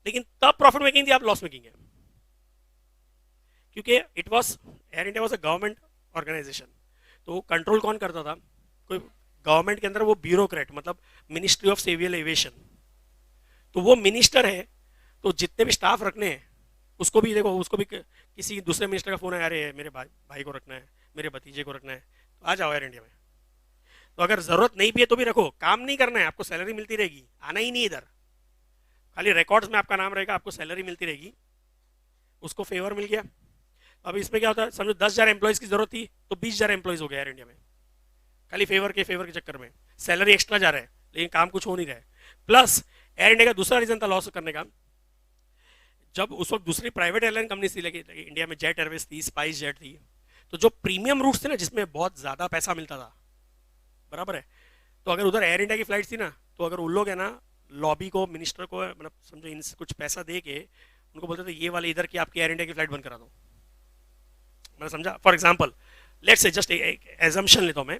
लेकिन तब प्रॉफिट मेकिंग थी, अब लॉस मेकिंग है, क्योंकि it was air India was a government organisation. तो कंट्रोल कौन करता था? कोई गवर्नमेंट के अंदर वो ब्यूरोक्रेट, मतलब मिनिस्ट्री ऑफ सिविल एविएशन, तो वो मिनिस्टर है, तो जितने भी स्टाफ रखने हैं उसको भी देखो, उसको भी किसी दूसरे मिनिस्टर का फोन है, अरे मेरे भाई को रखना है, मेरे भतीजे को रखना है, तो आ जाओ एयर इंडिया में। तो अगर जरूरत नहीं भी है तो भी रखो, काम नहीं करना है, आपको सैलरी मिलती रहेगी, आना ही नहीं इधर, खाली रिकॉर्ड्स में आपका नाम रहेगा, आपको सैलरी मिलती रहेगी। उसको फेवर मिल गया। अब इसमें क्या होता है, समझो 10,000 एम्प्लॉयज की जरूरत थी तो 20,000 एम्प्लॉयज हो गया एयर इंडिया में, खाली फेवर के चक्कर में। सैलरी एक्स्ट्रा जा रहा है लेकिन काम कुछ हो नहीं रहा है। प्लस एयर इंडिया का दूसरा रीजन था लॉस करने का, जब उस वक्त दूसरी प्राइवेट एयरलाइन कंपनी थी, लेकिन इंडिया में जेट एयरवेज थी, स्पाइस जेट थी, तो जो प्रीमियम रूट्स थे ना, जिसमें बहुत ज्यादा पैसा मिलता था, बराबर है, तो अगर उधर एयर इंडिया की फ्लाइट थी ना, तो अगर उन लोग है ना लॉबी को, मिनिस्टर को, मतलब समझो इनसे कुछ पैसा दे के उनको बोलते थे ये वाले इधर की आपकी एयर इंडिया की फ्लाइट बंद करा दो, मैं समझा। For example let's say just assumption लेता हूं मैं,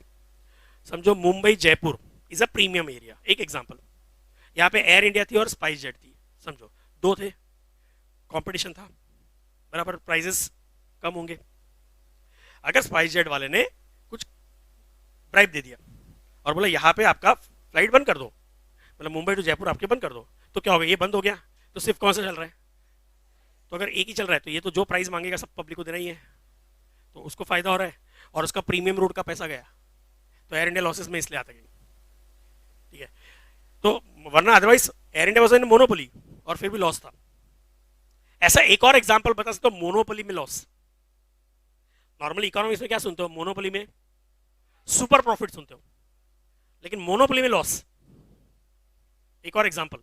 समझो Mumbai Jaipur is a premium area, एक एग्जाम्पल, यहाँ पे एयर इंडिया थी और स्पाइस जेट थी, समझो दो थे, कंपटीशन था, बराबर, प्राइजेस कम होंगे। अगर स्पाइस जेट वाले ने कुछ ब्राइब दे दिया और बोला यहाँ पे आपका फ्लाइट बंद कर दो, मतलब मुंबई टू जयपुर आपके बंद कर दो, तो क्या होगा, ये बंद हो गया, तो सिर्फ कौन सा चल रहा है, तो अगर एक ही चल रहा है तो ये तो जो प्राइस मांगेगा सब पब्लिक को देना ही है, तो उसको फायदा हो रहा है और उसका प्रीमियम रूट का पैसा गया, तो एयर इंडिया लॉसेस में इसलिए आता है, ठीक है। तो वरना otherwise air India was in monopoly और फिर भी लॉस था। ऐसा एक और एग्जांपल बता सकते हो, मोनोपोली में लॉस। नॉर्मली इकोनॉमिक्स में क्या सुनते हो, मोनोपोली में सुपर प्रॉफिट सुनते हो, लेकिन मोनोपोली में लॉस। एक और example,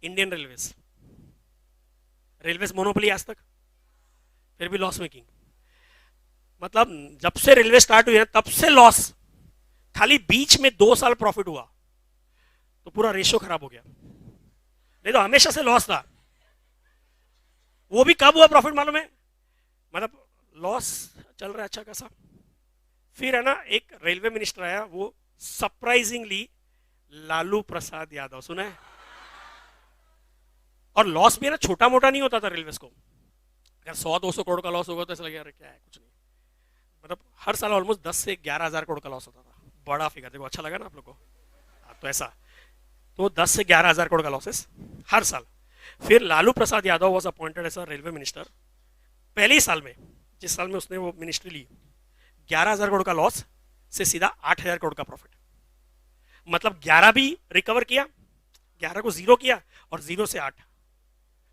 Indian railways, railways monopoly आज तक, फिर भी लॉस मेकिंग, मतलब जब से रेलवे स्टार्ट हुई है तब से लॉस, खाली बीच में 2 साल प्रॉफिट हुआ तो पूरा रेशियो खराब हो गया, नहीं तो हमेशा से लॉस था। वो भी कब हुआ प्रॉफिट मालूम है, मतलब लॉस चल रहा है अच्छा खासा, फिर है ना एक रेलवे मिनिस्टर आया, वो सरप्राइजिंगली लालू प्रसाद यादव, सुना है, और लॉस भी है ना छोटा मोटा नहीं होता था रेलवे को, अगर 100-200 करोड़ का लॉस होगा तो ऐसा लगेगा क्या है, कुछ नहीं, मतलब हर साल ऑलमोस्ट 10 से 11,000 करोड़ का लॉस होता था, बड़ा फिगर, देखो अच्छा लगा ना आप लोग को, तो ऐसा, तो 10 से 11,000 करोड़ का लॉसेस हर साल। फिर Lalu Prasad Yadav was appointed as a railway minister, पहले ही साल में, जिस साल में उसने वो मिनिस्ट्री ली, 11,000 करोड़ का लॉस से सीधा 8,000 करोड़ का प्रॉफिट, मतलब 11 भी रिकवर किया, 11 को 0 किया और 0 से 8,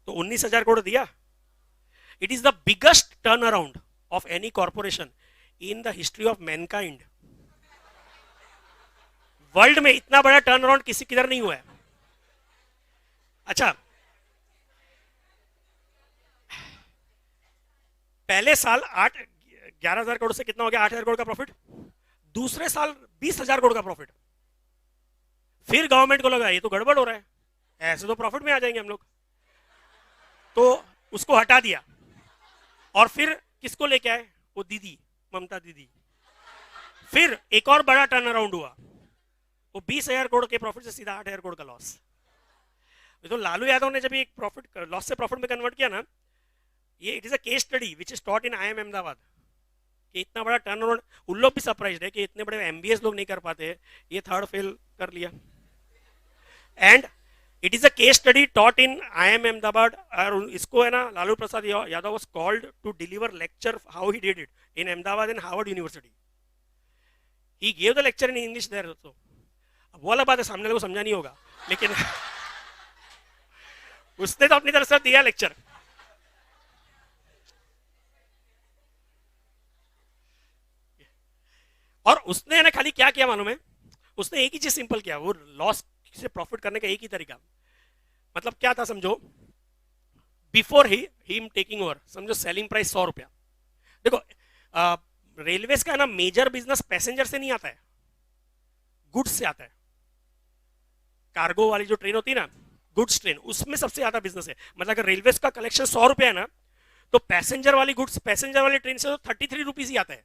तो 19,000 करोड़ दिया। It is the biggest turn around of any corporation in the history of Mankind. World में इतना बड़ा टर्न अराउंड किसी किधर नहीं हुआ है। अच्छा, पहले साल 11,000 करोड़ से कितना हो गया, 8,000 करोड़ का प्रॉफिट, दूसरे साल 20,000 करोड़ का प्रॉफिट, फिर गवर्नमेंट को लगा ये तो गड़बड़ हो रहा है, ऐसे तो प्रॉफिट में आ जाएंगे हम लोग, तो उसको हटा दिया और फिर किसको लेके आए, वो दीदी ममता दीदी, फिर एक और बड़ा टर्न अराउंड हुआ, वो 20,000 करोड़ के प्रॉफिट से सीधा 8,000 करोड़ का लॉस। तो लालू यादव ने जब एक प्रॉफिट लॉस से प्रॉफिट में कन्वर्ट किया ना, ये it is a case study which is taught in IIM Ahmedabad, कि इतना बड़ा टर्न अराउंड, उन लोग भी सरप्राइज्ड है कि इतने बड़े MBS लोग नहीं कर पाते, ये थर्ड फेल कर लिया। And it is a case study taught in IIM Ahmedabad, और इसको है ना Lalu Prasad Yadav was called to deliver lecture how he did it in Ahmedabad and Harvard University. He gave the lecture in English there also. वो अलग बात है, सामने को समझा नहीं होगा, लेकिन उसने तो अपनी तरफ से दिया लेक्चर। और उसने ना खाली क्या किया मालूम है, उसने एक ही चीज सिंपल किया, वो लॉस से प्रॉफिट करने का एक ही तरीका, मतलब क्या था समझो, बिफोर हिम टेकिंग ओवर, समझो सेलिंग प्राइस 100 रुपया। देखो रेलवेज का ना मेजर बिजनेस पैसेंजर से नहीं आता है, गुड्स से आता है। कार्गो वाली जो ट्रेन होती है ना, गुड्स ट्रेन, उसमें सबसे ज्यादा बिजनेस है। मतलब अगर रेलवेज का कलेक्शन 100 रुपया है ना, तो पैसेंजर वाली गुड्स, पैसेंजर वाली ट्रेन से तो 33 रुपीज ही आता है,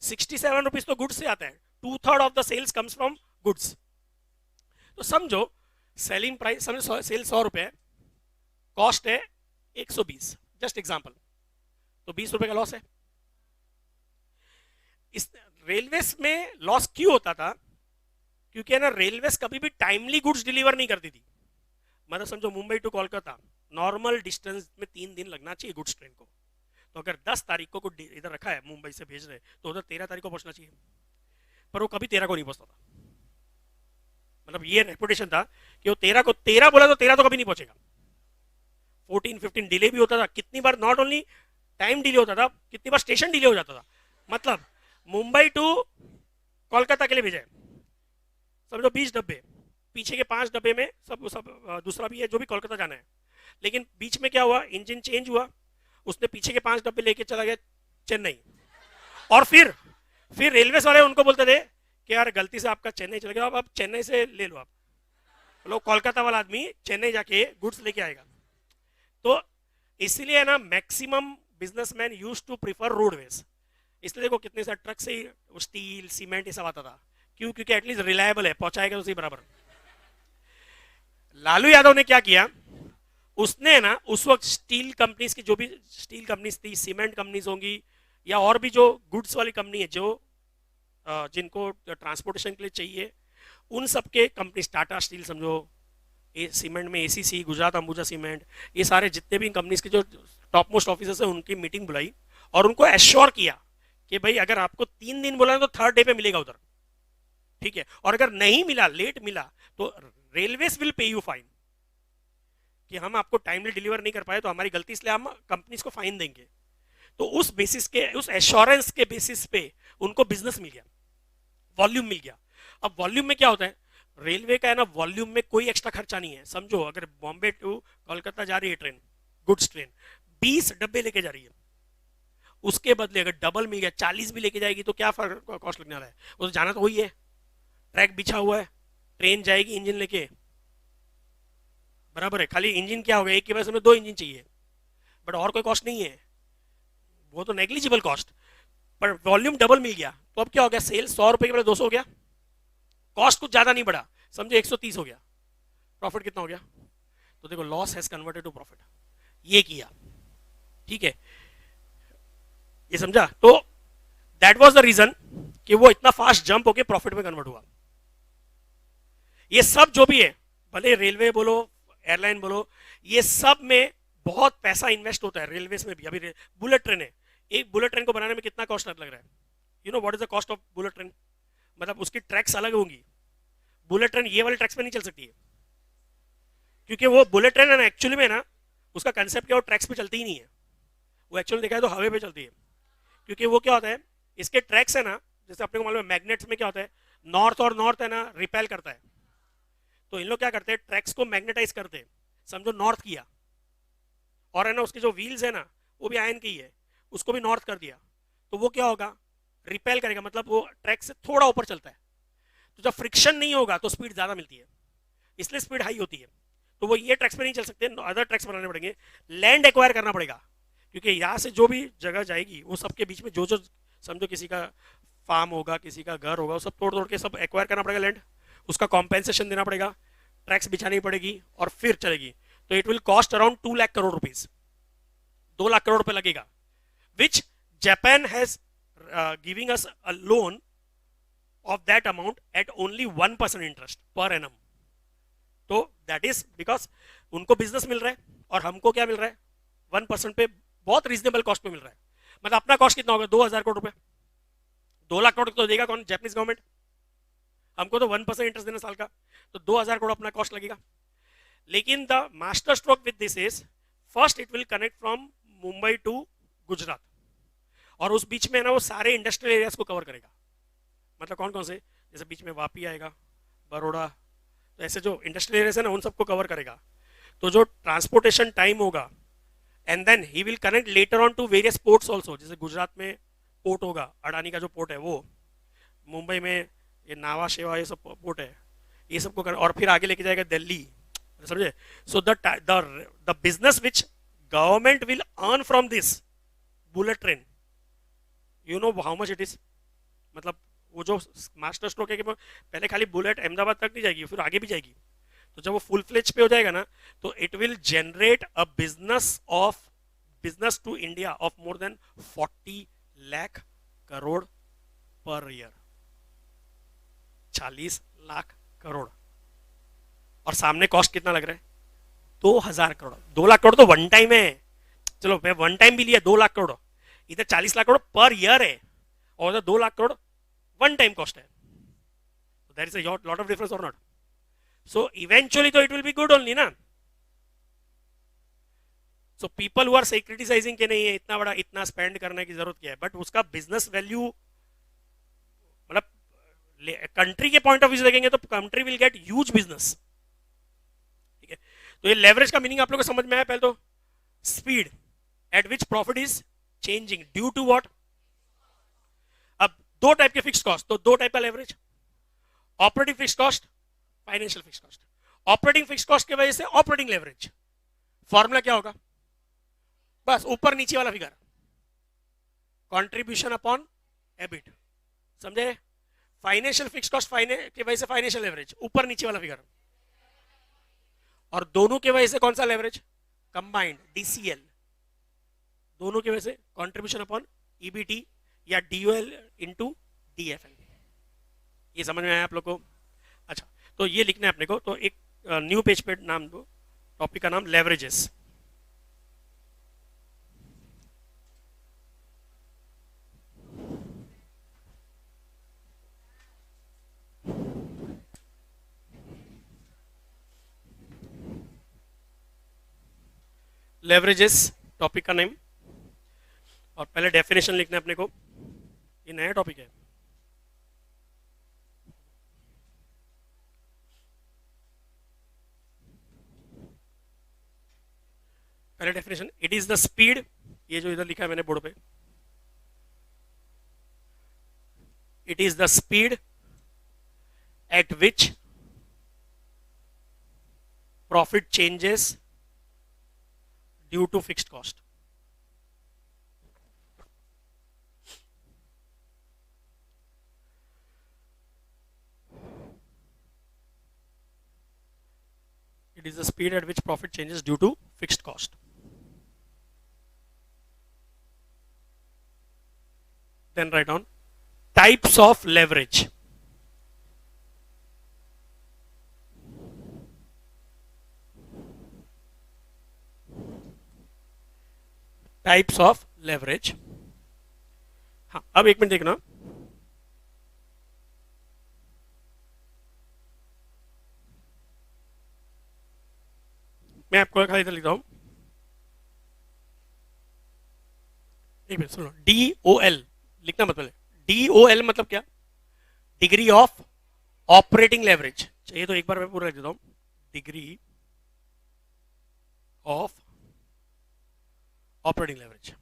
67 रुपीज तो गुड्स से आता है। 2/3 of the sales comes from goods. तो समझो सेलिंग प्राइस, समझो सेल 100 रुपए है, कॉस्ट है 120, जस्ट एग्जांपल, तो 20 रुपए का लॉस है। इस रेलवेज में लॉस क्यों होता था? क्योंकि है ना, रेलवेज कभी भी टाइमली गुड्स डिलीवर नहीं करती थी। मतलब समझो Mumbai to Kolkata normal distance में 3 दिन लगना चाहिए गुड्स ट्रेन को, तो अगर 10 तारीख को इधर रखा है, मुंबई से भेज रहे, तो उधर 13 तारीख को पहुंचना चाहिए, पर वो कभी 13 को नहीं पहुंचता था। मतलब ये रेपुटेशन था कि वो 13 को 13 बोला तो 13 तो कभी नहीं पहुंचेगा। 14-15 डिले भी होता था, कितनी बार नॉट ओनली टाइम डिले होता था, कितनी बार स्टेशन डिले हो जाता था। मतलब मुंबई टू कोलकाता के लिए भेजा है, समझो 20 डब्बे, पीछे के 5 डब्बे में सब दूसरा भी है जो भी कोलकाता जाना है, लेकिन बीच में क्या हुआ, इंजन चेंज हुआ, उसने पीछे के 5 डब्बे लेके चला गया चेन्नई, और फिर रेलवे वाले उनको बोलते थे कि यार गलती से आपका चेन्नई चला गया, अब चेन्नई से ले लो आप, लोग कोलकाता वाला आदमी चेन्नई जाके गुड्स लेके आएगा। तो इसलिए ना maximum businessman used to prefer roadways. इसलिए देखो कितने सारे ट्रक से स्टील सीमेंट ये सब आता था, क्यों? क्योंकि एटलीस्ट रिलायबल है, पहुंचाएगा तो सही बराबर। लालू यादव ने क्या किया, उसने ना उस वक्त स्टील कंपनीज की, जो भी स्टील कंपनीज थी, सीमेंट कंपनीज होंगी, या और भी जो गुड्स वाली कंपनी है जो जिनको ट्रांसपोर्टेशन के लिए चाहिए, उन सब के कंपनी, टाटा स्टील समझो, सीमेंट में एसीसी, गुजरात अंबुजा सीमेंट, ये सारे जितने भी कंपनीज के जो टॉप मोस्ट ऑफिसर्स है, उनकी मीटिंग बुलाई और उनको एश्योर किया कि भाई अगर आपको 3 दिन बोला तो 3rd डे पे मिलेगा उधर, ठीक है, और अगर नहीं मिला, लेट मिला, तो railways will pay you fine, कि हम आपको टाइमली डिलीवर नहीं कर पाए तो हमारी गलती, इसलिए हम कंपनीज को फाइन देंगे। तो उस बेसिस के, उस एश्योरेंस के बेसिस पे उनको बिजनेस मिल गया, वॉल्यूम मिल गया। अब वॉल्यूम में क्या होता है, रेलवे का है ना, वॉल्यूम में कोई एक्स्ट्रा खर्चा नहीं है। समझो अगर बॉम्बे टू कोलकाता जा रही है ट्रेन, गुड्स ट्रेन, 20 डब्बे लेके जा रही है, उसके बदले अगर डबल मिल गया, 40 भी लेके जाएगी, तो क्या फर्क कॉस्ट लगने वाला है? वो तो जाना तो वही है, ट्रैक बिछा हुआ है, ट्रेन जाएगी इंजन लेके, बराबर है। खाली इंजन क्या होगा, एक की वजह से 2 इंजन चाहिए, बट और कोई कॉस्ट नहीं है, वो तो नेग्लिजिबल कॉस्ट, पर वॉल्यूम डबल मिल गया। तो अब क्या हो गया, सेल 100 रुपए के बजाय 200 हो गया, कॉस्ट कुछ ज्यादा नहीं बढ़ा, समझो 130 हो गया, प्रॉफिट कितना हो गया? तो देखो loss has converted to profit, ये किया, ठीक है, ये समझा? तो दैट वाज द रीजन कि वो इतना फास्ट जंप होके प्रॉफिट में कन्वर्ट हुआ। ये सब जो भी है, भले रेलवे बोलो, एयरलाइन बोलो, ये सब में बहुत पैसा इन्वेस्ट होता है, रेलवेज में भी। अभी बुलेट ट्रेन है, एक बुलेट ट्रेन को बनाने में कितना कॉस्ट लग रहा है? You know what is the cost of bullet train? मतलब उसकी ट्रैक्स अलग होंगी, बुलेट ट्रेन ये वाले ट्रैक्स पे नहीं चल सकती है, क्योंकि वो बुलेट ट्रेन है ना, एक्चुअली में ना उसका कंसेप्ट क्या, वो ट्रैक्स पे चलती ही नहीं है, वो एक्चुअली देखा है तो हवा पे चलती है। क्योंकि वो क्या होता है, इसके ट्रैक्स है ना, जैसे अपने को मालूम है मैग्नेट्स में क्या होता है, नॉर्थ और नॉर्थ है ना रिपेल करता है, तो इन लोग क्या करते हैं, ट्रैक्स को मैग्नेटाइज करते हैं, समझो नॉर्थ किया, और है ना उसके जो व्हील्स है ना वो भी आयन की है, उसको भी नॉर्थ कर दिया, तो वो क्या होगा, रिपेल करेगा, मतलब वो ट्रैक से थोड़ा ऊपर चलता है, तो जब फ्रिक्शन नहीं होगा तो स्पीड ज्यादा मिलती है, इसलिए स्पीड हाई होती है। तो वो ये ट्रैक्स पे नहीं चल सकते, अदर ट्रैक्स बनाने पड़ेंगे, लैंड एक्वायर करना पड़ेगा, क्योंकि यहाँ से जो भी जगह जाएगी वो सबके बीच में जो जो, समझो किसी का फार्म होगा, किसी का घर होगा, वो सब तोड़ तोड़ के सब एक्वायर करना पड़ेगा लैंड, उसका कॉम्पेंसेशन देना पड़ेगा, ट्रैक्स बिछानी पड़ेगी और फिर चलेगी। तो it will cost around 2 lakh crore rupees, 2 lakh crore रुपए लगेगा, which Japan has giving us a loan of that amount at only 1% interest per annum. तो that is because उनको बिजनेस मिल रहा है और हमको क्या मिल रहा है, 1% पे बहुत रीजनेबल कॉस्ट पे मिल रहा है। मतलब अपना कॉस्ट कितना होगा, 2000 करोड़ रुपए, 2 लाख करोड़ तो देगा कौन, जापानीज गवर्नमेंट, हमको तो 1% इंटरेस्ट देना साल का, तो 2000 करोड़ अपना कॉस्ट लगेगा। लेकिन the master stroke with this is, first it will connect from Mumbai to Gujarat, और उस बीच में ना वो सारे इंडस्ट्रियल एरियाज को कवर करेगा। मतलब कौन कौन से, जैसे बीच में वापी आएगा, बड़ोड़ा, तो ऐसे जो इंडस्ट्रियल एरियाज है ना उन सबको कवर करेगा। तो जो ट्रांसपोर्टेशन टाइम होगा, and then he will connect later on to various ports also, जैसे गुजरात में पोर्ट होगा, अडानी का जो पोर्ट है वो, मुंबई में ये नावा शेवा ये सब पोर्ट है, ये सबको कर, और फिर आगे लेके जाएगा दिल्ली, समझे? So the business which government will earn from this bullet train, you know how much it is, मतलब वो जो मास्टर स्ट्रोक है कि पहले खाली बुलेट अहमदाबाद तक नहीं जाएगी, फिर आगे भी जाएगी। तो जब वो फुल फ्लेज पे हो जाएगा ना, तो it will generate a business to India of more than 40 lakh crore per year. 40 lakh crore. और सामने कॉस्ट कितना लग रहा है? 2000 करोड़। 2 लाख करोड़ तो वन टाइम है, चलो मैं वन टाइम भी लिया 2 लाख करोड़, इधर 40 लाख करोड़ पर ईयर है और उधर 2 lakh crore one time cost है। There is a lot of difference और नॉट? सो इवेंचुअली तो it will be good only ना। सो पीपल हु आर से क्रिटिसाइजिंग के नहीं है इतना बड़ा इतना स्पेंड करने की जरूरत क्या है, बट उसका बिजनेस वैल्यू मतलब कंट्री के पॉइंट ऑफ व्यू से देखेंगे तो country will get huge business. ठीक है, तो ये लेवरेज का मीनिंग आप लोगों को समझ में आया? पहले तो speed at which profit is changing due to what. अब दो टाइप के फिक्स्ड कॉस्ट, तो दो टाइप का leverage, operating fixed cost, financial fixed cost. Operating fixed cost की वजह से ऑपरेटिंग लेवरेज, फॉर्मूला क्या होगा? बस ऊपर नीचे वाला फिगर, कंट्रीब्यूशन अपॉन एबिट, समझे? फाइनेंशियल फिक्स्ड कॉस्ट की वजह से फाइनेंशियल लेवरेज, ऊपर नीचे वाला फिगर। और दोनों की वजह से कौन सा लेवरेज? Combined, DCL. दोनों की वजह से कंट्रीब्यूशन अपॉन ईबीटी या डीओएल इनटू डीएफएल। ये समझ में आया आप लोग को? अच्छा, तो ये लिखना है अपने को, तो एक न्यू पेज पे नाम दो, टॉपिक का नाम लेवरेजेस। लेवरेजेस टॉपिक का नेम, और पहले डेफिनेशन लिखना है अपने को, ये नया टॉपिक है। पहले definition, it is the speed, ये जो इधर लिखा है मैंने बोर्ड पे, it is the speed at which profit changes due to fixed cost. It is the speed at which profit changes due to fixed cost. Then write down types of leverage. Types of leverage. हाँ, अब एक minute देखना, मैं आपको खाली इधर लिख रहा हूं, एक मिनट सुनो। DOL लिखना मत, पहले DOL मतलब क्या? Degree of operating leverage. चाहिए तो एक बार मैं पूरा लिख देता हूं, डिग्री ऑफ ऑपरेटिंग लेवरेज।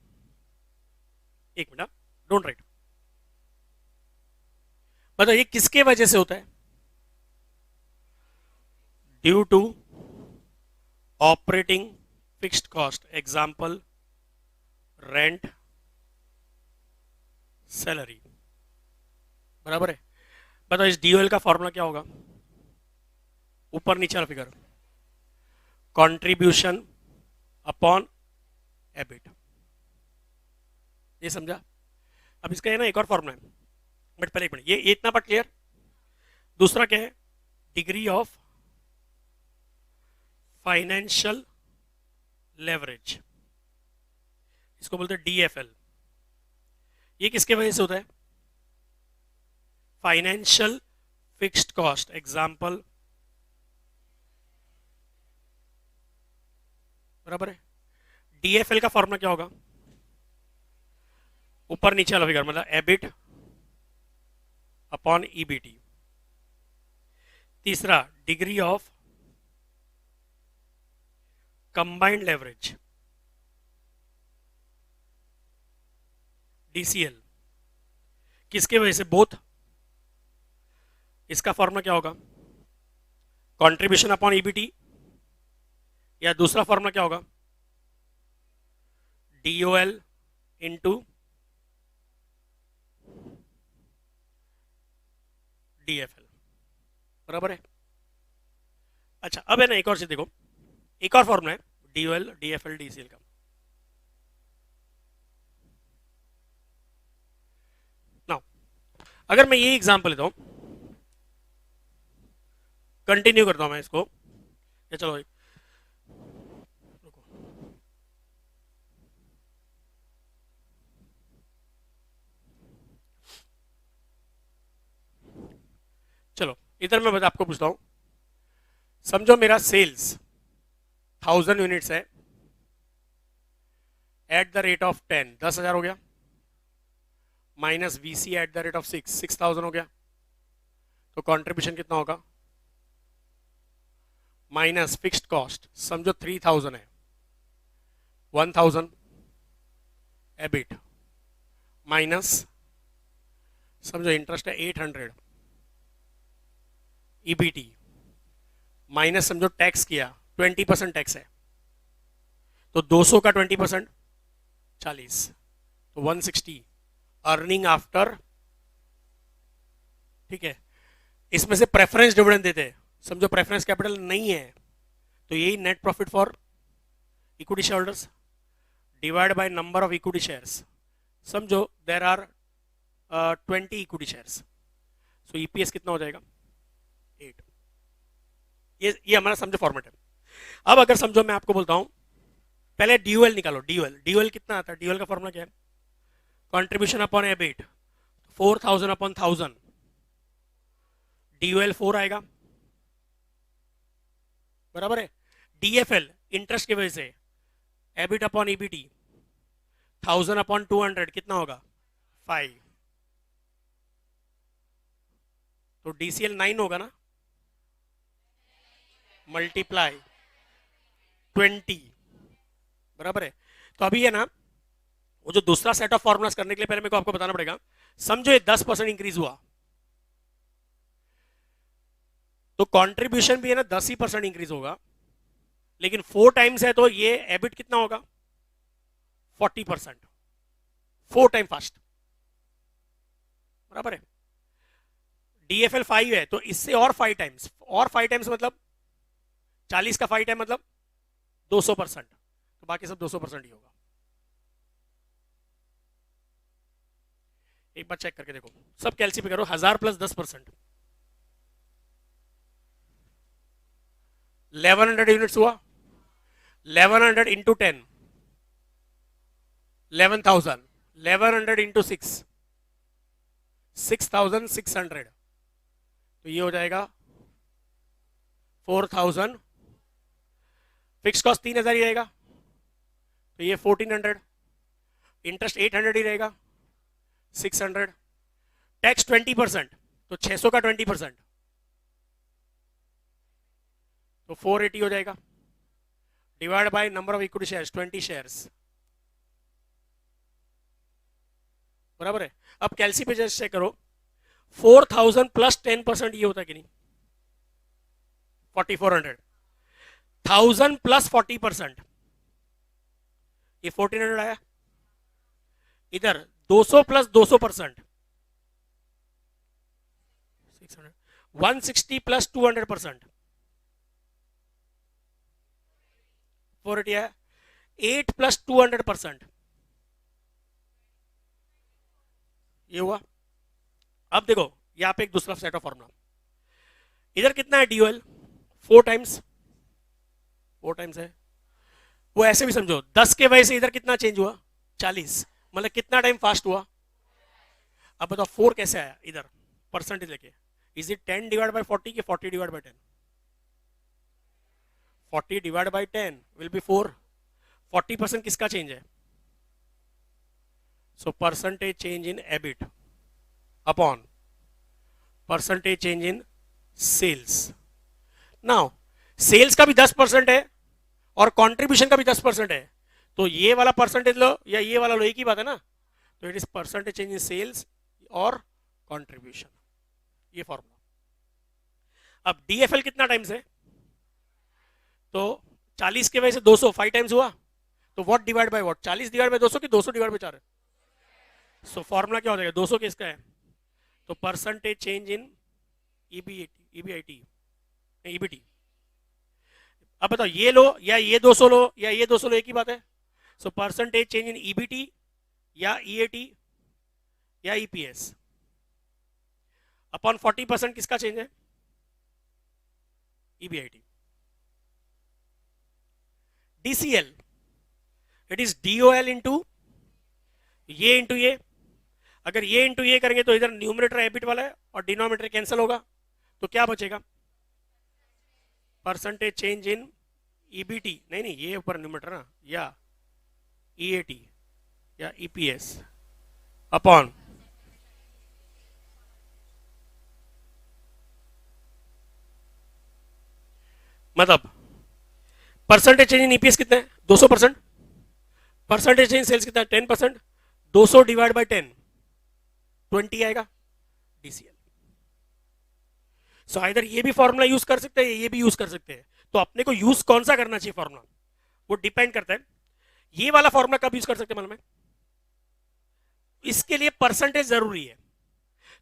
एक मिनट, डोंट राइट। बताओ ये किसके वजह से होता है? Due to operating fixed cost, example rent, salary, बराबर है? बताओ इस DOL का फॉर्मूला क्या होगा? ऊपर नीचे वाला फिगर, कंट्रीब्यूशन अपॉन एबिट। ये समझा? अब इसका है ना एक और फॉर्मूला है, बट पहले एक मिनट, ये इतना पर क्लियर। दूसरा क्या है? डिग्री ऑफ फाइनेंशियल लेवरेज, इसको बोलते हैं DFL। ये किसके वजह से होता है? फाइनेंशियल फिक्स्ड कॉस्ट, एग्जाम्पल, बराबर है? DFL का फॉर्मूला क्या होगा? ऊपर नीचे वाला फिगर, मतलब एबिट अपॉन ईबीटी। तीसरा, degree of combined leverage, DCL। किसके वजह से? बोथ। इसका फॉर्मूला क्या होगा? कंट्रीब्यूशन अपॉन ईबीटी, या दूसरा फॉर्मूला क्या होगा? DOL इंटू DFL, बराबर है। अच्छा अब है ना एक और चीज देखो, एक और फॉर्मूला है DOL DFL DCL का। नाउ अगर मैं ये एग्जांपल लेता हूं, कंटिन्यू करता हूं मैं इसको, या चलो रुको, चलो इधर मैं आपको पूछता हूं, समझो मेरा सेल्स 1000 यूनिट्स है एट द रेट ऑफ 10, 10,000 हो गया, minus VC at the rate of 6,000 हो गया, तो कंट्रीब्यूशन कितना होगा, माइनस फिक्स्ड कॉस्ट समझो 3000 है, 1000 एबिट, माइनस समझो इंटरेस्ट है 800 EBT, माइनस समझो टैक्स किया 20% टैक्स है, तो 200 का 20% 40, तो 160 अर्निंग आफ्टर, ठीक है। इसमें से प्रेफरेंस डिविडेंड देते हैं, समझो प्रेफरेंस कैपिटल नहीं है, तो यही net profit for equity share holders divide by number of equity shares, समझो there are 20 equity shares, so EPS कितना हो जाएगा 8। ये हमारा समझो फॉर्मेट है। अब अगर समझो मैं आपको बोलता हूं पहले DOL निकालो, DOL कितना आता है, DOL का फॉर्मूला क्या है, contribution upon EBIT, 4000 upon 1000, DOL 4 आएगा, बराबर है। DFL इंटरेस्ट की वजह से एबिट अपॉन EBT 1000 अपॉन 200 कितना होगा 5, तो DCL 9 होगा ना, मल्टीप्लाई 20, बराबर है। तो अभी है ना वो जो दूसरा सेट ऑफ फॉर्मुलास करने के लिए पहले मेरे को आपको बताना पड़ेगा, समझो ये 10% इंक्रीज हुआ, तो कंट्रीब्यूशन भी है ना 10% इंक्रीज होगा, लेकिन 4 टाइम्स है तो ये एबिट कितना होगा 40%, 4 टाइम फास्ट, बराबर है। DFL 5 है तो इससे और 5 टाइम्स, और 5 टाइम्स मतलब 40 का 5 टाइम मतलब 200%, तो बाकी सब 200% ही होगा। एक बार चेक करके देखो, सब कैलसी पे करो, 1000 प्लस 10%, 1100 यूनिट्स हुआ, 1100 इंटू 10 11,000, 1100 इंटू 6 6,600, तो ये हो जाएगा 4000, फिक्स कॉस्ट 3000 ही रहेगा, तो ये 1400, इंटरेस्ट 800 ही रहेगा 600, टैक्स 20%, तो 600 का 20%, तो 480 हो जाएगा, divide by number of equity shares 20 shares, बराबर है। अब कैलसी पे जस्ट चेक करो, 4000 प्लस 10% ये होता है कि नहीं 4400, 1000 प्लस 40% ये 1400 आया, इधर 200 प्लस 200% 600, 160 प्लस 200% 480 आया, 8 प्लस 200% ये हुआ। अब देखो यहां पे एक दूसरा सेट ऑफ फॉर्मूला, इधर कितना है DOL 4 टाइम्स, 4 टाइम्स है, वो ऐसे भी समझो 10 के वजह से इधर कितना चेंज हुआ 40, मतलब कितना टाइम फास्ट हुआ। अब बताओ 4 कैसे आया इधर परसेंटेज लेके, इज इट 10 डिवाइड बाय 40 कि 40 divide by 10, 40 divide by 10 will be 4, 40% किसका चेंज है, so percentage change in EBIT upon percentage change in sales. Now sales का भी 10% है और कंट्रीब्यूशन का भी 10% है, तो ये वाला परसेंटेज लो या ये वाला लो, एक ही बात है ना, तो it is percentage change in sales और कंट्रीब्यूशन, ये फॉर्मूला। अब DFL कितना टाइम्स है, तो 40 के वजह से 200 5 टाइम्स हुआ, तो what divide by what, 40 divide bye 200 कि 200 डिवाइड बाय 4, सो फॉर्मूला क्या हो जाएगा 200 किसका है, तो percentage change in EBIT, EBT. अब बताओ ये लो या ये 200 लो या ये 200 लो, एक ही बात है। सो परसेंटेज चेंज इन ईबीटी या ईएटी या ईपीएस अपॉन 40% किसका चेंज है? EBIT. DCL it is DOL into ये। अगर ये इंटू ये करेंगे तो इधर न्यूमरेटर एबिट वाला है और डिनोमिनेटर कैंसिल होगा, तो क्या बचेगा? परसेंटेज चेंज इन ईबीटी, नहीं नहीं ये ऊपर न्यूमरेटर ना, या ईएटी या ईपीएस अपॉन मतलब परसेंटेज चेंज इन ईपीएस कितना है? 200%। परसेंटेज चेंज सेल्स कितना है? 10%। 200 डिवाइड बाई 10 20 आएगा डीसीएल। सो इधर ये भी फॉर्मूला यूज कर सकते हैं, ये भी यूज कर सकते हैं। तो अपने को यूज कौन सा करना चाहिए फॉर्मूला, वो डिपेंड करता है। ये वाला फॉर्मूला कब यूज कर सकते हैं मालूम है? इसके लिए परसेंटेज जरूरी है।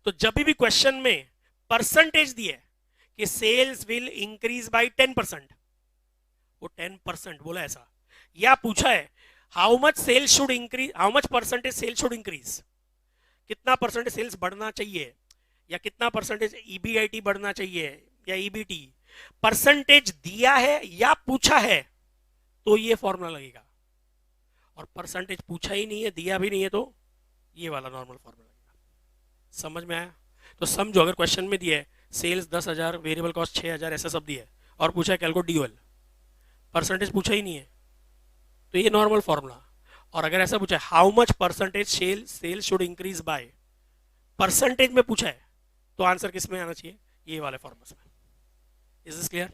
तो जब भी क्वेश्चन में परसेंटेज दिया है कि सेल्स विल इंक्रीज बाय 10%, वो 10% बोला ऐसा, या पूछा है how much sales should increase, how much percentage sales should increase, कितना परसेंटेज सेल्स बढ़ना चाहिए, या कितना परसेंटेज ईबीआईटी बढ़ना चाहिए या ईबीटी, परसेंटेज दिया है या पूछा है तो ये फॉर्मूला लगेगा। और परसेंटेज पूछा ही नहीं है, दिया भी नहीं है, तो ये वाला नॉर्मल फॉर्मूला लगेगा। समझ में आया? तो समझो अगर क्वेश्चन में दिया है सेल्स 10,000, वेरिएबल कॉस्ट 6,000, ऐसा सब दिया है और पूछा है कैलकुलेट डीओएल, परसेंटेज पूछा ही नहीं है, तो ये नॉर्मल फॉर्मूला। और अगर ऐसा पूछा है how much percentage sale should increase by, percentage में पूछा है, तो आंसर किस में आना चाहिए? ये वाले फॉर्मूला में। Is this clear?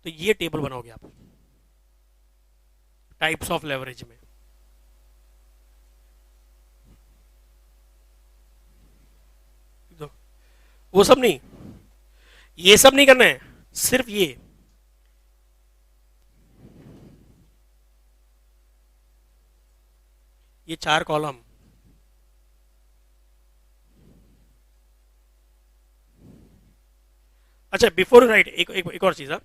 तो ये टेबल बनाओगे आप टाइप्स ऑफ लेवरेज में। तो वो सब नहीं, ये सब नहीं करना है, सिर्फ ये 4 कॉलम। अच्छा बिफोर राइट एक और चीज है,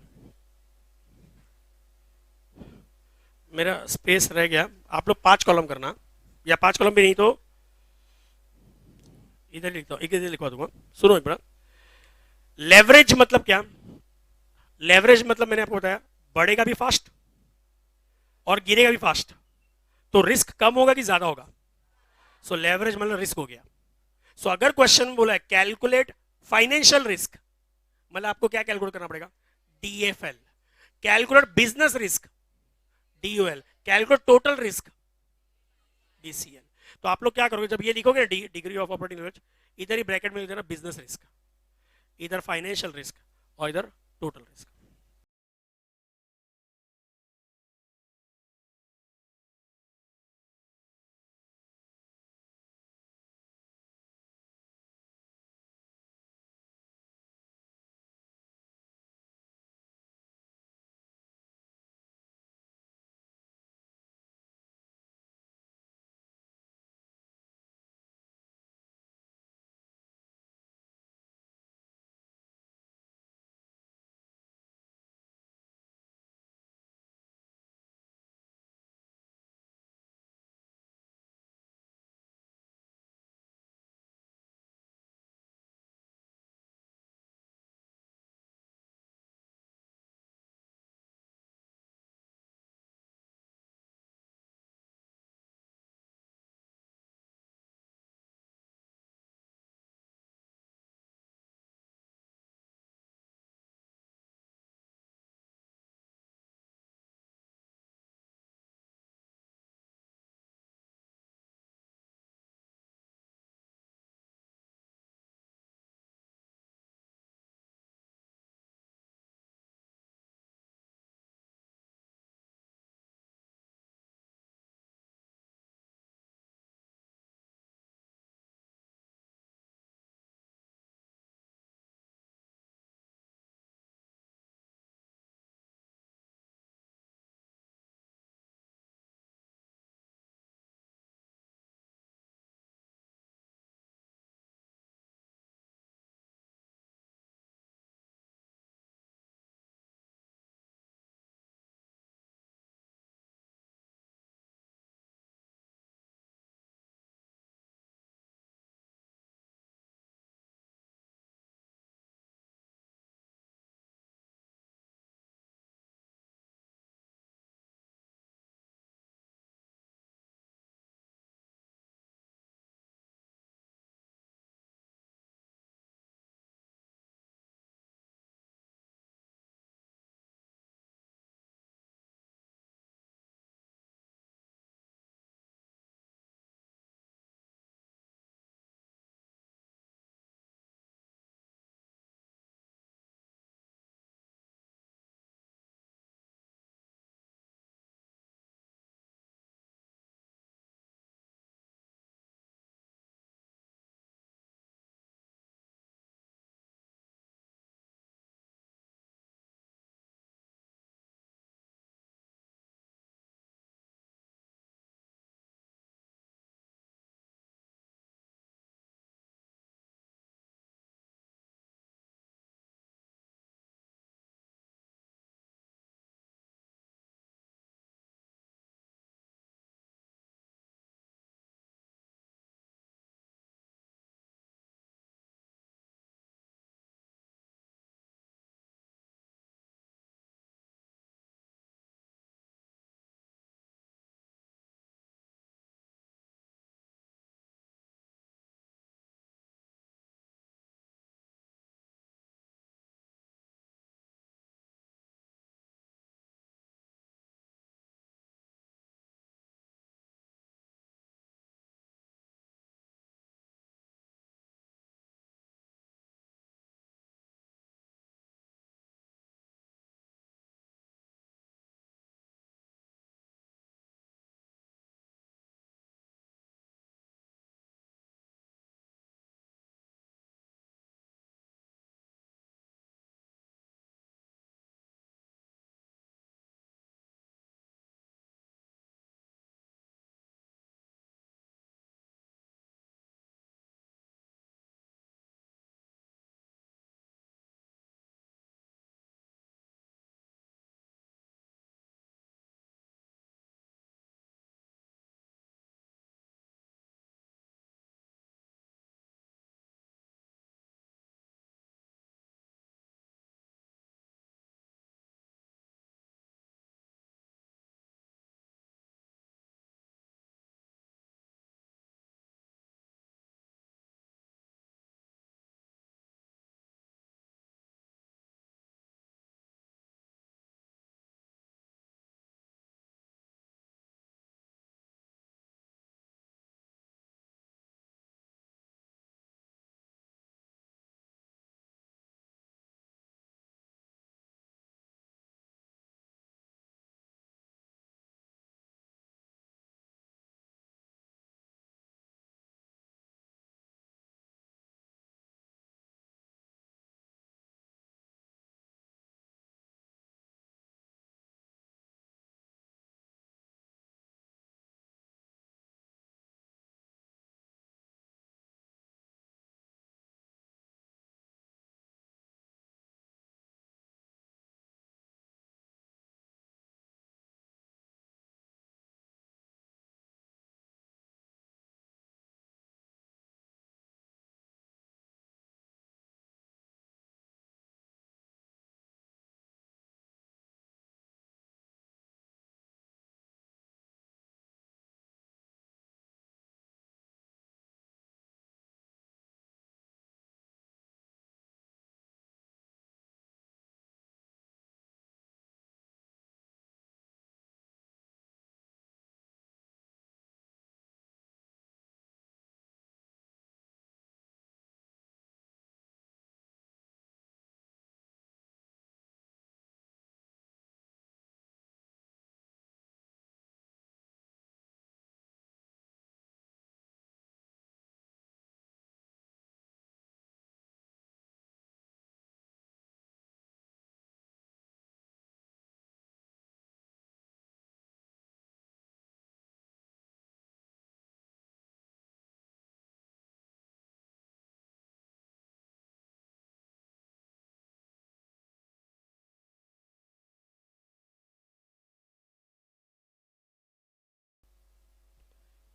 मेरा स्पेस रह गया, आप लोग 5 कॉलम करना, या 5 कॉलम भी नहीं तो इधर लिखता हूं, इधर लिखवा दूंगा। सुनो एक बार, लेवरेज मतलब क्या? लेवरेज मतलब मैंने आपको बताया बढ़ेगा भी फास्ट और गिरेगा भी फास्ट, तो रिस्क कम होगा कि ज्यादा होगा? सो लेवरेज मतलब रिस्क हो गया। सो अगर क्वेश्चन बोला है कैलकुलेट फाइनेंशियल रिस्क, मतलब आपको क्या कैलकुलेट करना पड़ेगा? DFL. Calculate business risk, DOL. Calculate total risk, DCL. तो आप लोग क्या करोगे जब ये लिखोगे डिग्री ऑफ ऑपरेटिंग लेवरेज, इधर ही ब्रैकेट में लिख देना बिजनेस रिस्क, इधर फाइनेंशियल रिस्क और इधर टोटल रिस्क।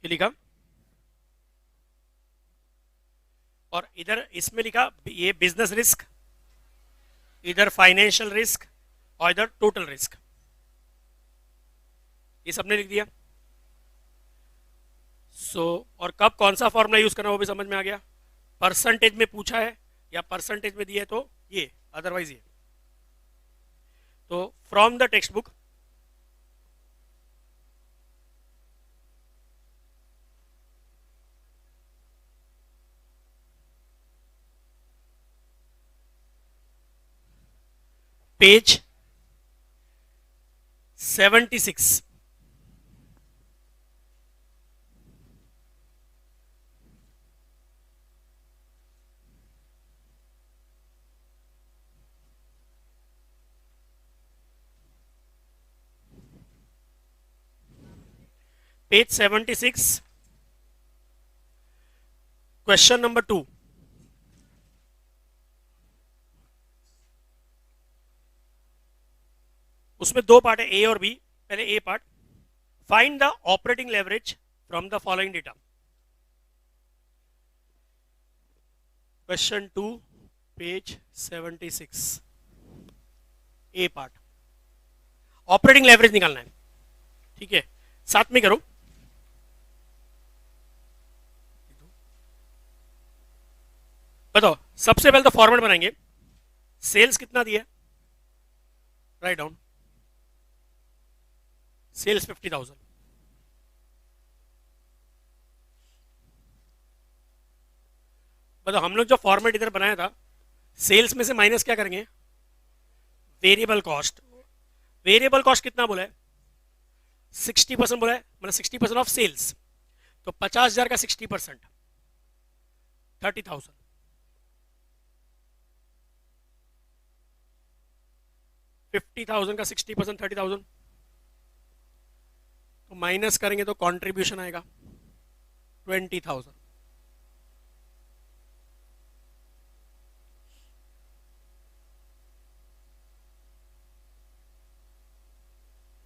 ये लिखा, और इधर इसमें लिखा ये बिजनेस रिस्क, इधर फाइनेंशियल रिस्क, और इधर टोटल रिस्क, ये सबने लिख दिया। और कब कौन सा फॉर्मूला यूज करना वो भी समझ में आ गया। परसेंटेज में पूछा है या परसेंटेज में दिया है तो ये, अदरवाइज ये। तो from the text book, page 76, page 76, question number 2। उसमें दो पार्ट है, ए और बी। पहले A part, find the operating leverage from the following data. Question 2, page 76, A part, operating leverage निकालना है। ठीक है, साथ में करो। बताओ, सबसे पहले तो फॉर्मेट बनाएंगे। सेल्स कितना दिया, राइट डाउन। सेल्स 50,000। बताओ, हम लोग जो फॉर्मेट इधर बनाया था, सेल्स में से माइनस क्या करेंगे, वेरिएबल कॉस्ट। वेरिएबल कॉस्ट कितना बोला है, 60% बोला है, मतलब 60% ऑफ सेल्स। तो 50,000 का 60% 30,000। 50,000 का 60% 30,000, तो माइनस करेंगे तो कंट्रीब्यूशन आएगा 20,000।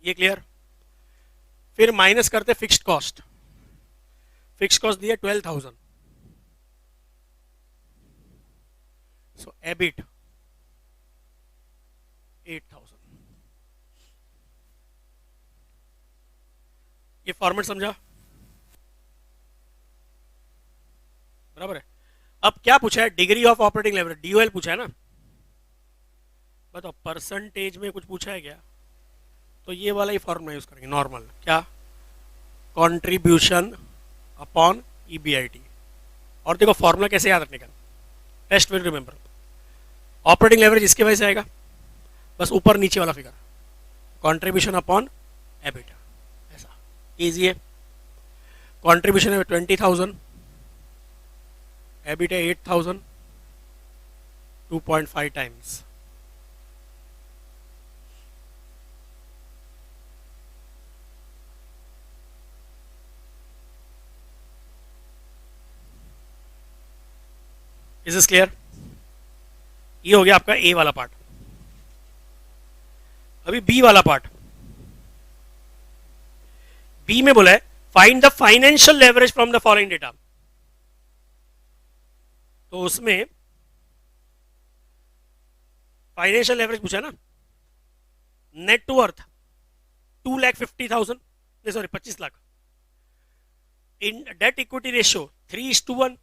ये क्लियर। फिर माइनस करते फिक्स्ड कॉस्ट। फिक्स्ड कॉस्ट दिया 12,000, सो एबिट 8,000। ये फॉर्मेट समझा, बराबर है। अब क्या पूछा है, degree of operating leverage, DOL पूछा है ना। बताओ, परसेंटेज में कुछ पूछा है क्या, तो ये वाला ही फॉर्मूला यूज करेंगे नॉर्मल। क्या, कंट्रीब्यूशन अपॉन ईबीआईटी। और देखो फॉर्मूला कैसे याद रखने का, test will remember. Operating leverage इसके वजह से आएगा, बस ऊपर नीचे वाला फिगर, कंट्रीब्यूशन अपॉन एबिट, ऐसा इजी है। कंट्रीब्यूशन है 20,000, एबिट है 8,000, 2.5 टाइम्स। Is this clear. ये हो गया आपका ए वाला पार्ट। अभी बी वाला पार्ट। बी में बोला है find the financial leverage from the following data. तो उसमें फाइनेंशियल लेवरेज पूछा ना, net 2,50,000, sorry 25 lakh. In debt equity ratio 3:1,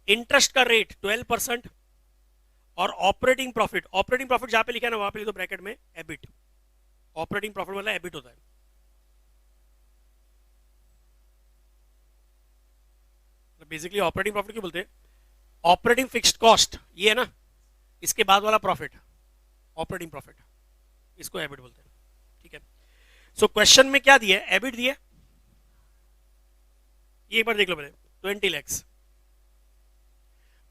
interest का रेट 12%, और ऑपरेटिंग प्रॉफिट, ऑपरेटिंग प्रॉफिट जहां पे लिखा है ना वहां पे लिख दो ब्रैकेट में एबिट। ऑपरेटिंग प्रॉफिट वाला एबिट होता है। बेसिकली ऑपरेटिंग प्रॉफिट क्यों बोलते हैं, ऑपरेटिंग फिक्स्ड कॉस्ट ये है ना, इसके बाद वाला प्रॉफिट ऑपरेटिंग प्रॉफिट, इसको एबिट बोलते हैं। ठीक है, सो क्वेश्चन में क्या दिया है, एबिट दिया। ये एक बार देख लो पहले, 20 लैक्स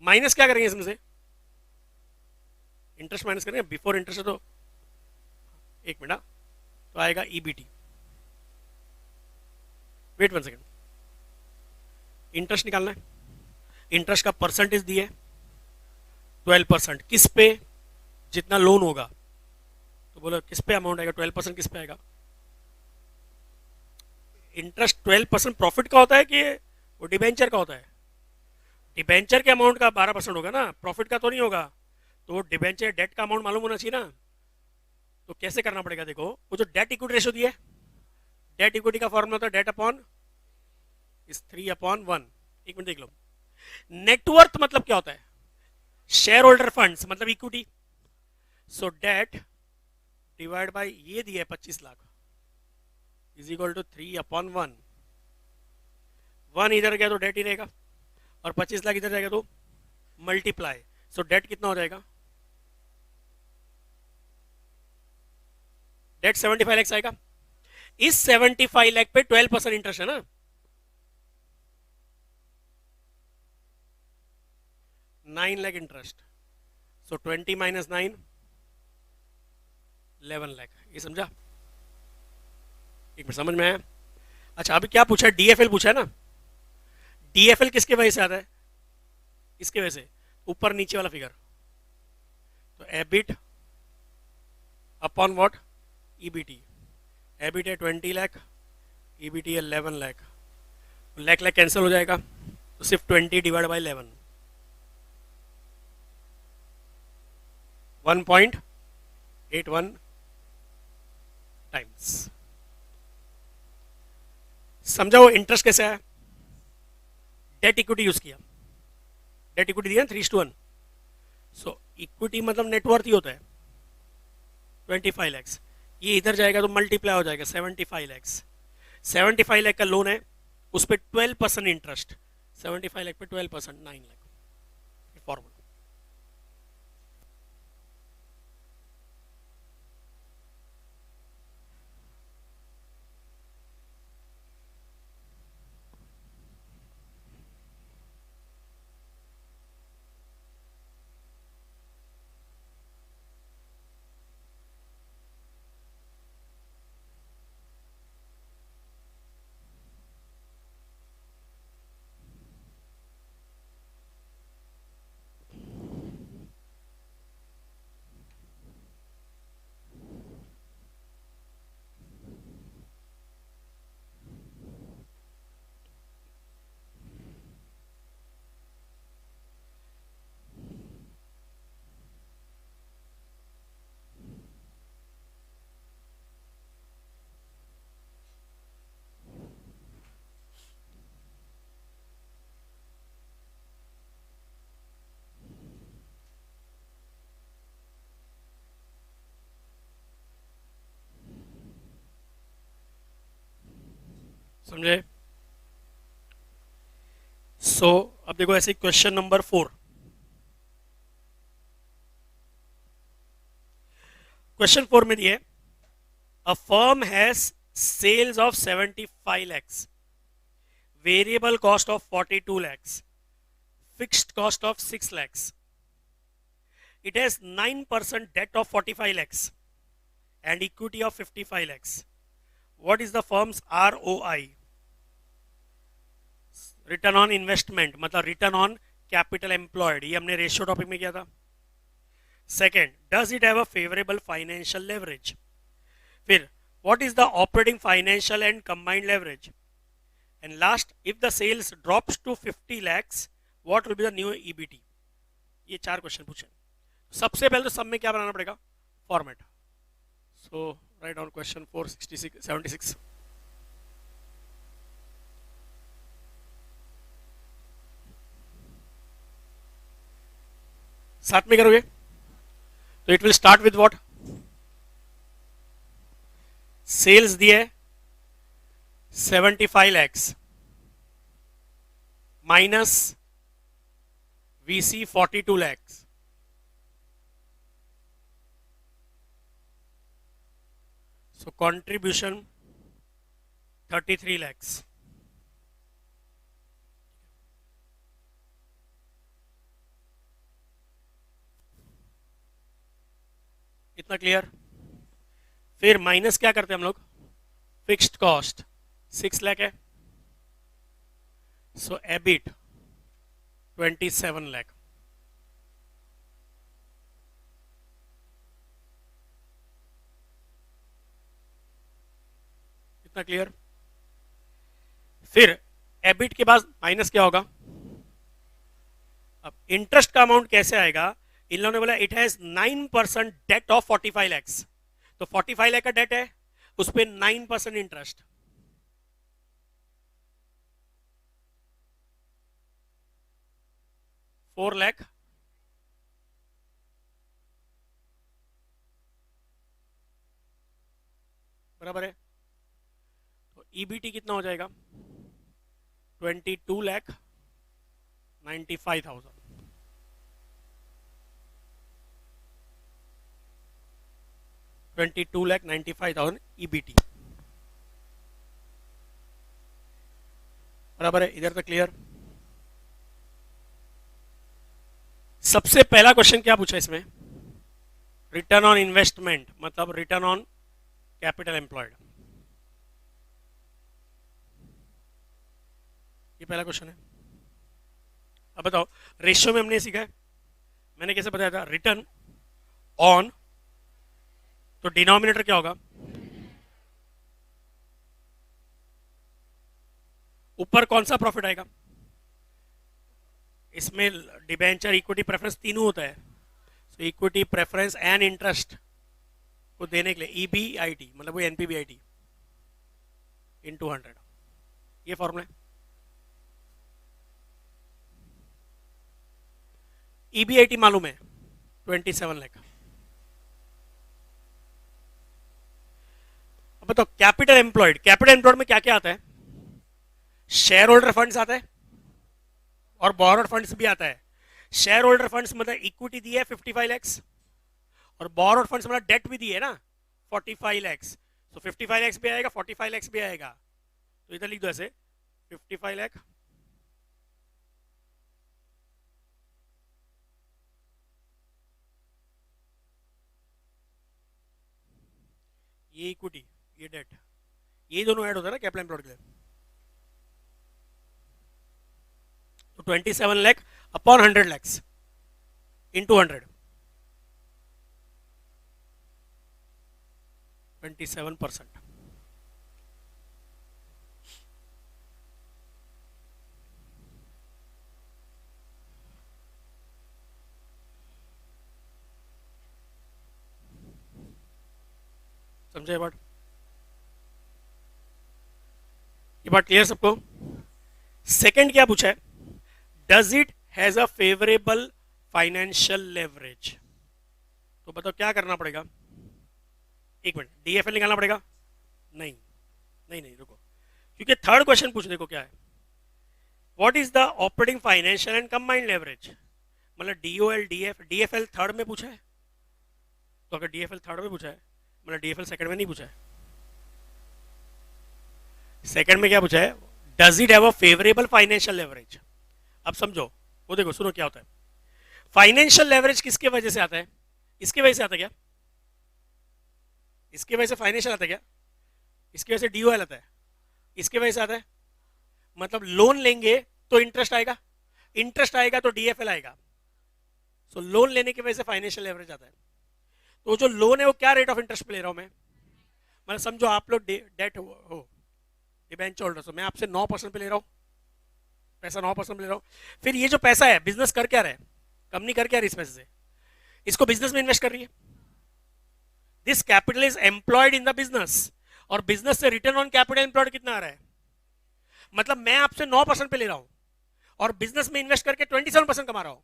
माइनस क्या करेंगे इसमें से, इंटरेस्ट माइनस करेंगे, बिफोर इंटरेस्ट है तो एक मिनट, तो आएगा ईबीटी। वेट 1 सेकेंड, इंटरेस्ट निकालना है। इंटरेस्ट का परसेंटेज दिया है 12%, किस पे, जितना लोन होगा। तो बोलो किस पे अमाउंट आएगा, 12% किस पे आएगा, इंटरेस्ट 12% प्रॉफिट का होता है कि वो डिबेंचर का होता है? डिबेंचर के अमाउंट का 12% होगा ना, प्रॉफिट का तो नहीं होगा। तो वो डिबेंचर डेट का अमाउंट मालूम होना चाहिए ना। तो कैसे करना पड़ेगा, देखो वो जो डेट इक्विटी रेशो दिया है, डेट इक्विटी का फॉर्मूला होता है डेट अपॉन इस 3/1। एक मिनट देख लो। नेटवर्थ मतलब क्या होता है? शेयर होल्डर फंड्स मतलब equity. So debt divide by ये दिया है 25 लाख इज इक्वल टू 3/1। 1 इधर गया तो डेट ही रहेगा, और 25 लाख इधर जाएगा तो मल्टीप्लाई। सो डेट कितना हो जाएगा? डेट 75 लाख आएगा। इस 75 लाख पे 12% इंटरेस्ट है ना, 9 लाख इंटरेस्ट। सो 20 माइनस 9 11 लाख। ये समझा? एक मिनट, समझ में आया? अच्छा अभी क्या पूछा है? डीएफएल पूछा है ना। डीएफएल किसके वजह से आता है? इसके वजह से, ऊपर नीचे वाला फिगर। तो EBIT upon what? EBT. EBIT है 20 लाख, ईबीटी है 11 लाख। लाख लाख कैंसिल हो जाएगा, तो सिर्फ 20 डिवाइड बाई 11, 1.81 टाइम्स। समझा वो इंटरेस्ट कैसे आया? डेट इक्विटी यूज किया, डेट इक्विटी दिया 3:1। सो इक्विटी मतलब नेटवर्थ ही होता है 25 लाख। ये इधर जाएगा तो मल्टीप्लाई हो जाएगा 75 लाख। 75 लाख का लोन है, उस पर 12% इंटरेस्ट। 75 लाख पे 12%, 9 लाख। फॉर्मूला समझे? सो अब देखो ऐसे क्वेश्चन नंबर 4। क्वेश्चन 4 में दिए a firm has sales of 75 lakhs, variable cost of 42 lakhs, fixed cost of 6 lakhs. It has 9% debt of 45 lakhs and equity of 55 lakhs. What is the firm's ROI? Return on investment मतलब return on capital employed, ये हमने ratio topic में किया था। Second, does it have a favourable financial leverage? फिर what is the operating financial and combined leverage? And last, if the sales drops to 50 lakhs, what will be the new EBT? ये 4 question पूछे। सबसे पहले तो सब में क्या बनाना पड़ेगा? Format. So right down question 466 साथ में करोगे तो it will start with what? Sales दिए 75 lakhs minus VC 42 lakhs, so contribution 33 lakhs। इतना क्लियर? फिर माइनस क्या करते हैं हम लोग? फिक्स्ड कॉस्ट 6 लाख है, सो एबिट 27 लाख। इतना क्लियर? फिर एबिट के बाद माइनस क्या होगा? अब इंटरेस्ट का अमाउंट कैसे आएगा? इन लोगों ने बोला it has 9% debt of 45 lakhs, तो 45 लाख का डेट है, उस पर 9% इंटरेस्ट, ₹4 लाख बराबर है। तो ईबीटी कितना हो जाएगा? 22,95,000। 22,95,000 ईबीटी बराबर है। इधर तक क्लियर? सबसे पहला क्वेश्चन क्या पूछा इसमें? रिटर्न ऑन इन्वेस्टमेंट, मतलब रिटर्न ऑन कैपिटल एम्प्लॉयड। ये पहला क्वेश्चन है। अब बताओ, रेशियो में हमने सीखा है, मैंने कैसे बताया था? रिटर्न ऑन, तो डिनोमिनेटर क्या होगा? ऊपर कौन सा प्रॉफिट आएगा? इसमें डिबेंचर, इक्विटी प्रेफरेंस तीनों होता है, तो इक्विटी प्रेफरेंस एंड इंटरेस्ट को देने के लिए ईबीआईटी, मतलब वो एनपीबीआईटी इनटू 100, ये फॉर्मूला है। ईबीआईटी मालूम है 27 लाख। अब बताओ कैपिटल एम्प्लॉयड, कैपिटल एम्प्लॉयड में क्या क्या आता है? शेयर होल्डर फंड्स आता है और बोरोड फंड्स भी आता है। शेयर होल्डर फंड्स मतलब इक्विटी दी है 55 लैक्स, और बोरोड फंड्स मतलब डेट भी दी है ना 45 लैक्स, तो 55 लैक्स भी आएगा, 45 लैक्स भी आएगा, तो इधर लिख दो ऐसे 55 लाख ये इक्विटी, ये डेट, ये दोनों ऐड होता है ना कैपिटल एम्प्लॉयड के लिए। तो 27 लाख अपॉन 100 लैक्स इंटू 100, 27%। समझे बात? ये बात क्लियर सबको? सेकंड क्या पूछा है? Does it has a favourable financial leverage. तो बताओ क्या करना पड़ेगा? एक मिनट, डीएफएल निकालना पड़ेगा? नहीं नहीं नहीं, रुको, क्योंकि थर्ड क्वेश्चन पूछ, देखो क्या है, what is the operating financial and combined leverage, मतलब डीओएल डीएफ, डीएफएल थर्ड में पूछा है, तो अगर डीएफएल थर्ड में पूछा है मतलब डीएफएल सेकंड में नहीं पूछा है। सेकंड में क्या पूछा है? Does it have a favourable financial leverage. अब समझो, वो देखो, सुनो क्या होता है। फाइनेंशियल लेवरेज किसके वजह से आता है? इसके वजह से आता है क्या? इसके वजह से फाइनेंशियल आता है क्या? इसकी वजह से डीओएल आता है, इसके वजह से आता है, मतलब लोन लेंगे तो इंटरेस्ट आएगा, इंटरेस्ट आएगा तो डीएफएल आएगा, सो लोन लेने की वजह से फाइनेंशियल लेवरेज आता है। तो जो लोन है वो क्या रेट ऑफ इंटरेस्ट पे ले रहा हूं मैं? मतलब समझो आप लोग डेट हो डिबेंचर होल्डर, तो मैं आपसे 9% पे ले रहा हूं पैसा, 9% पे ले रहा हूं। फिर ये जो पैसा है बिजनेस कर क्या रहा है, कंपनी कर क्या रही है इस पैसे से? इसको बिजनेस में इन्वेस्ट कर रही है। This capital is employed in the business, और बिजनेस से रिटर्न ऑन कैपिटल एम्प्लॉयड कितना आ रहा है? मतलब मैं आपसे 9% पे ले रहा हूं और बिजनेस में इन्वेस्ट करके 27% कमा रहा हूं।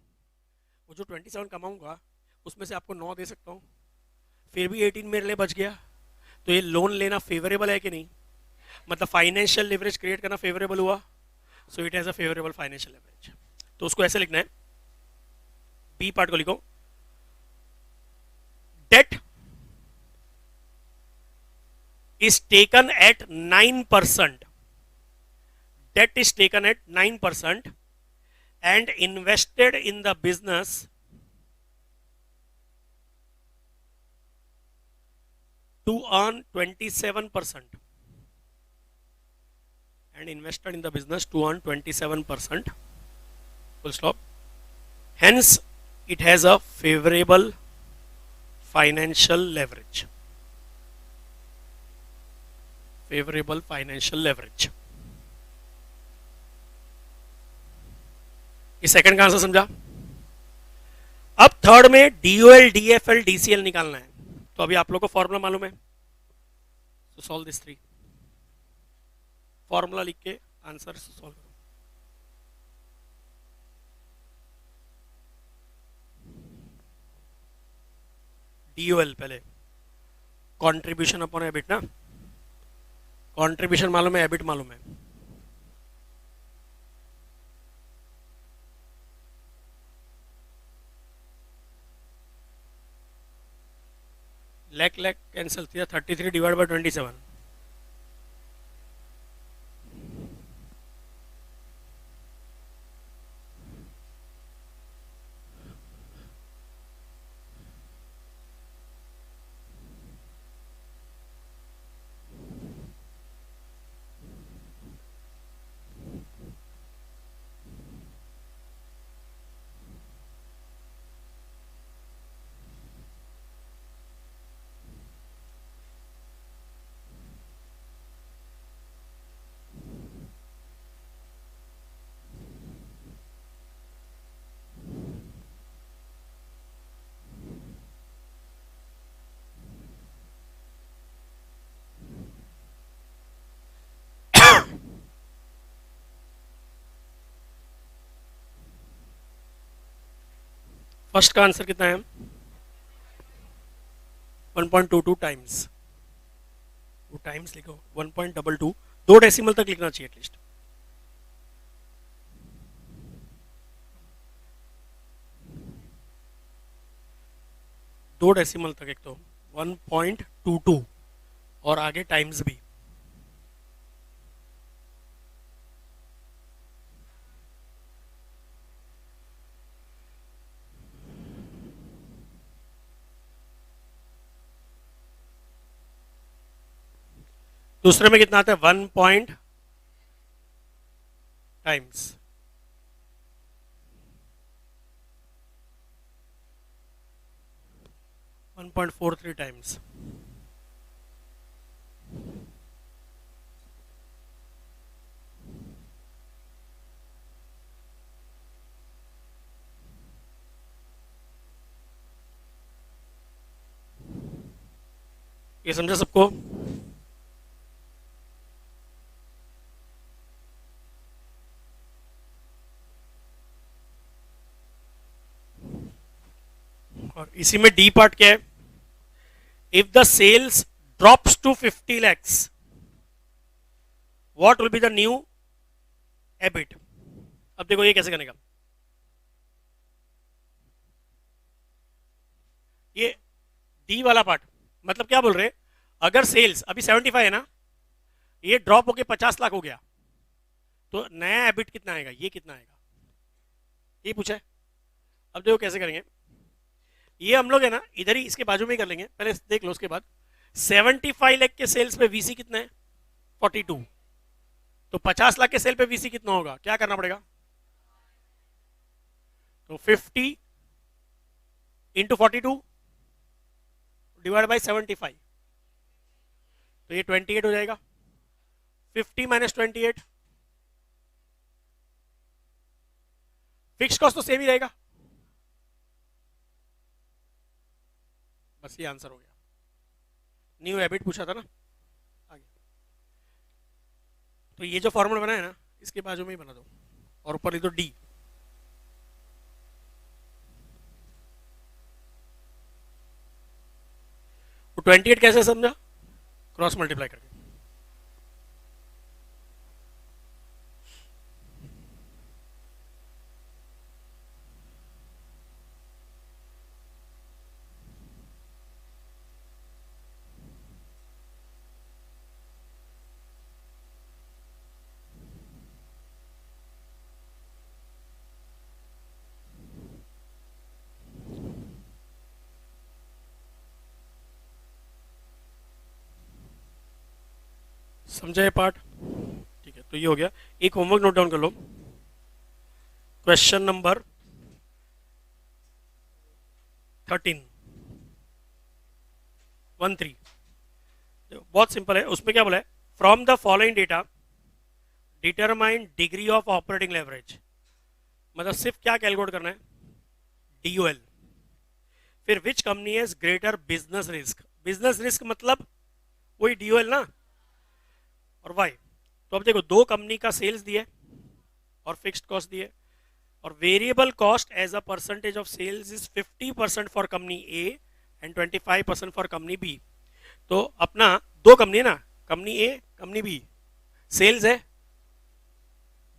वो जो 27 कमाऊंगा उसमें से आपको 9 दे सकता हूं, फिर भी 18 मेरे लिए बच गया। तो ये लोन लेना फेवरेबल है कि नहीं? मतलब फाइनेंशियल लेवरेज क्रिएट करना फेवरेबल हुआ, so it has a favourable financial leverage. तो उसको ऐसे लिखना है, बी पार्ट को लिखो, date is taken at 9%, debt is taken at 9% and invested in the business to earn 27%, and invested in the business to earn 27%, full stop. Hence it has a favorable financial leverage, favorable financial leverage. इस second का answer समझा। अब third में DOL DFL DCL निकालना है, तो अभी आप लोग को फॉर्मूला मालूम है, तो सॉल्व दिस थ्री। फॉर्मूला लिख के आंसर सॉल्व करो। डीओएल पहले कंट्रीब्यूशन अपॉन एबिट ना, कंट्रीब्यूशन मालूम है, एबिट मालूम है। लैक लैक कैंसिल किया, 33 डिवाइड बाय 27। फर्स्ट का आंसर कितना है? 1.22 टाइम्स, वो टाइम्स लिखो 1.22, 2 डेसिमल तक लिखना चाहिए एटलीस्ट। दो डेसिमल तक, एक तो 1.22 और आगे टाइम्स भी। दूसरे में कितना आता है? 1 पॉइंट टाइम्स, 1.43 टाइम्स। ये समझा सबको? और इसी में डी पार्ट क्या है? If the sales drops to 50 lakhs, what will be the new EBIT? अब देखो ये कैसे करने का। ये डी वाला पार्ट मतलब क्या बोल रहे, अगर सेल्स अभी 75 है ना, ये ड्रॉप होके 50 लाख हो गया, तो नया एबिट कितना आएगा? ये कितना आएगा, ये पूछा है। अब देखो कैसे करेंगे, ये हम लोग है ना इधर ही इसके बाजू में ही कर लेंगे, पहले देख लो उसके बाद। 75 लाख के सेल्स पे वीसी कितना है? 42। तो 50 लाख के सेल पे वीसी कितना होगा? क्या करना पड़ेगा? तो 50 इंटू 42 डिवाइड बाई 75, तो ये 28 हो जाएगा। 50 माइनस 28, फिक्स कॉस्ट तो सेम ही रहेगा। बस ये आंसर हो गया। न्यू एबिट पूछा था ना आगे, तो ये जो फॉर्मूला बना है ना, इसके बाजू में ही बना दो, और ऊपर लिख दो डी। तो 28 कैसे समझा? क्रॉस मल्टीप्लाई करके। समझा ये पार्ट? ठीक है, तो ये हो गया। एक होमवर्क नोट डाउन कर लो, क्वेश्चन नंबर 13 बहुत सिंपल है। उसमें क्या बोला है? From the following data determine degree of operating leverage. मतलब सिर्फ क्या कैलकुलेट करना है, DOL। फिर which company has greater business risk, business risk मतलब वही DOL ना, और वाई। तो अब देखो दो कंपनी का सेल्स दिए और फिक्स्ड कॉस्ट दिए, और variable cost as a percentage of sales is 50% for company A and 25% for company B. तो अपना दो कंपनी है ना, company A company B, sales है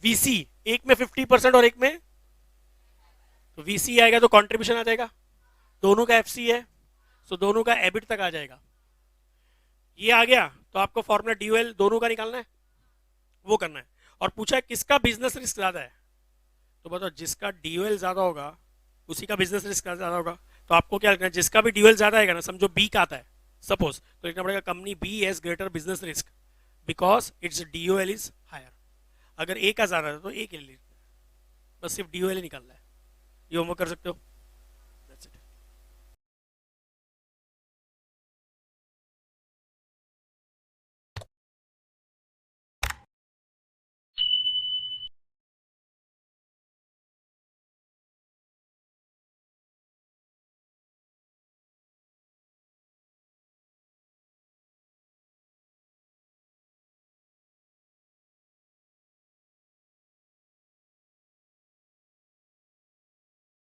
VC, एक में 50% और एक में, तो VC आएगा तो कंट्रीब्यूशन आ जाएगा, दोनों का FC है, तो दोनों का एबिट तक आ जाएगा। ये आ गया तो आपको फॉर्मूला DOL दोनों का निकालना है, वो करना है। और पूछा है किसका बिजनेस रिस्क ज्यादा है, तो बताओ जिसका DOL ज्यादा होगा उसी का बिजनेस रिस्क ज्यादा होगा। तो आपको क्या लिखना है, जिसका भी DOL ज्यादा आएगा ना, समझो B का आता है सपोज, तो लिखना पड़ेगा company B has greater business risk because it's DOL is higher. अगर A का ज्यादा है तो A के लिए लिखना है, बस सिर्फ DOL ही निकालना है। ये होमवर्क कर सकते हो।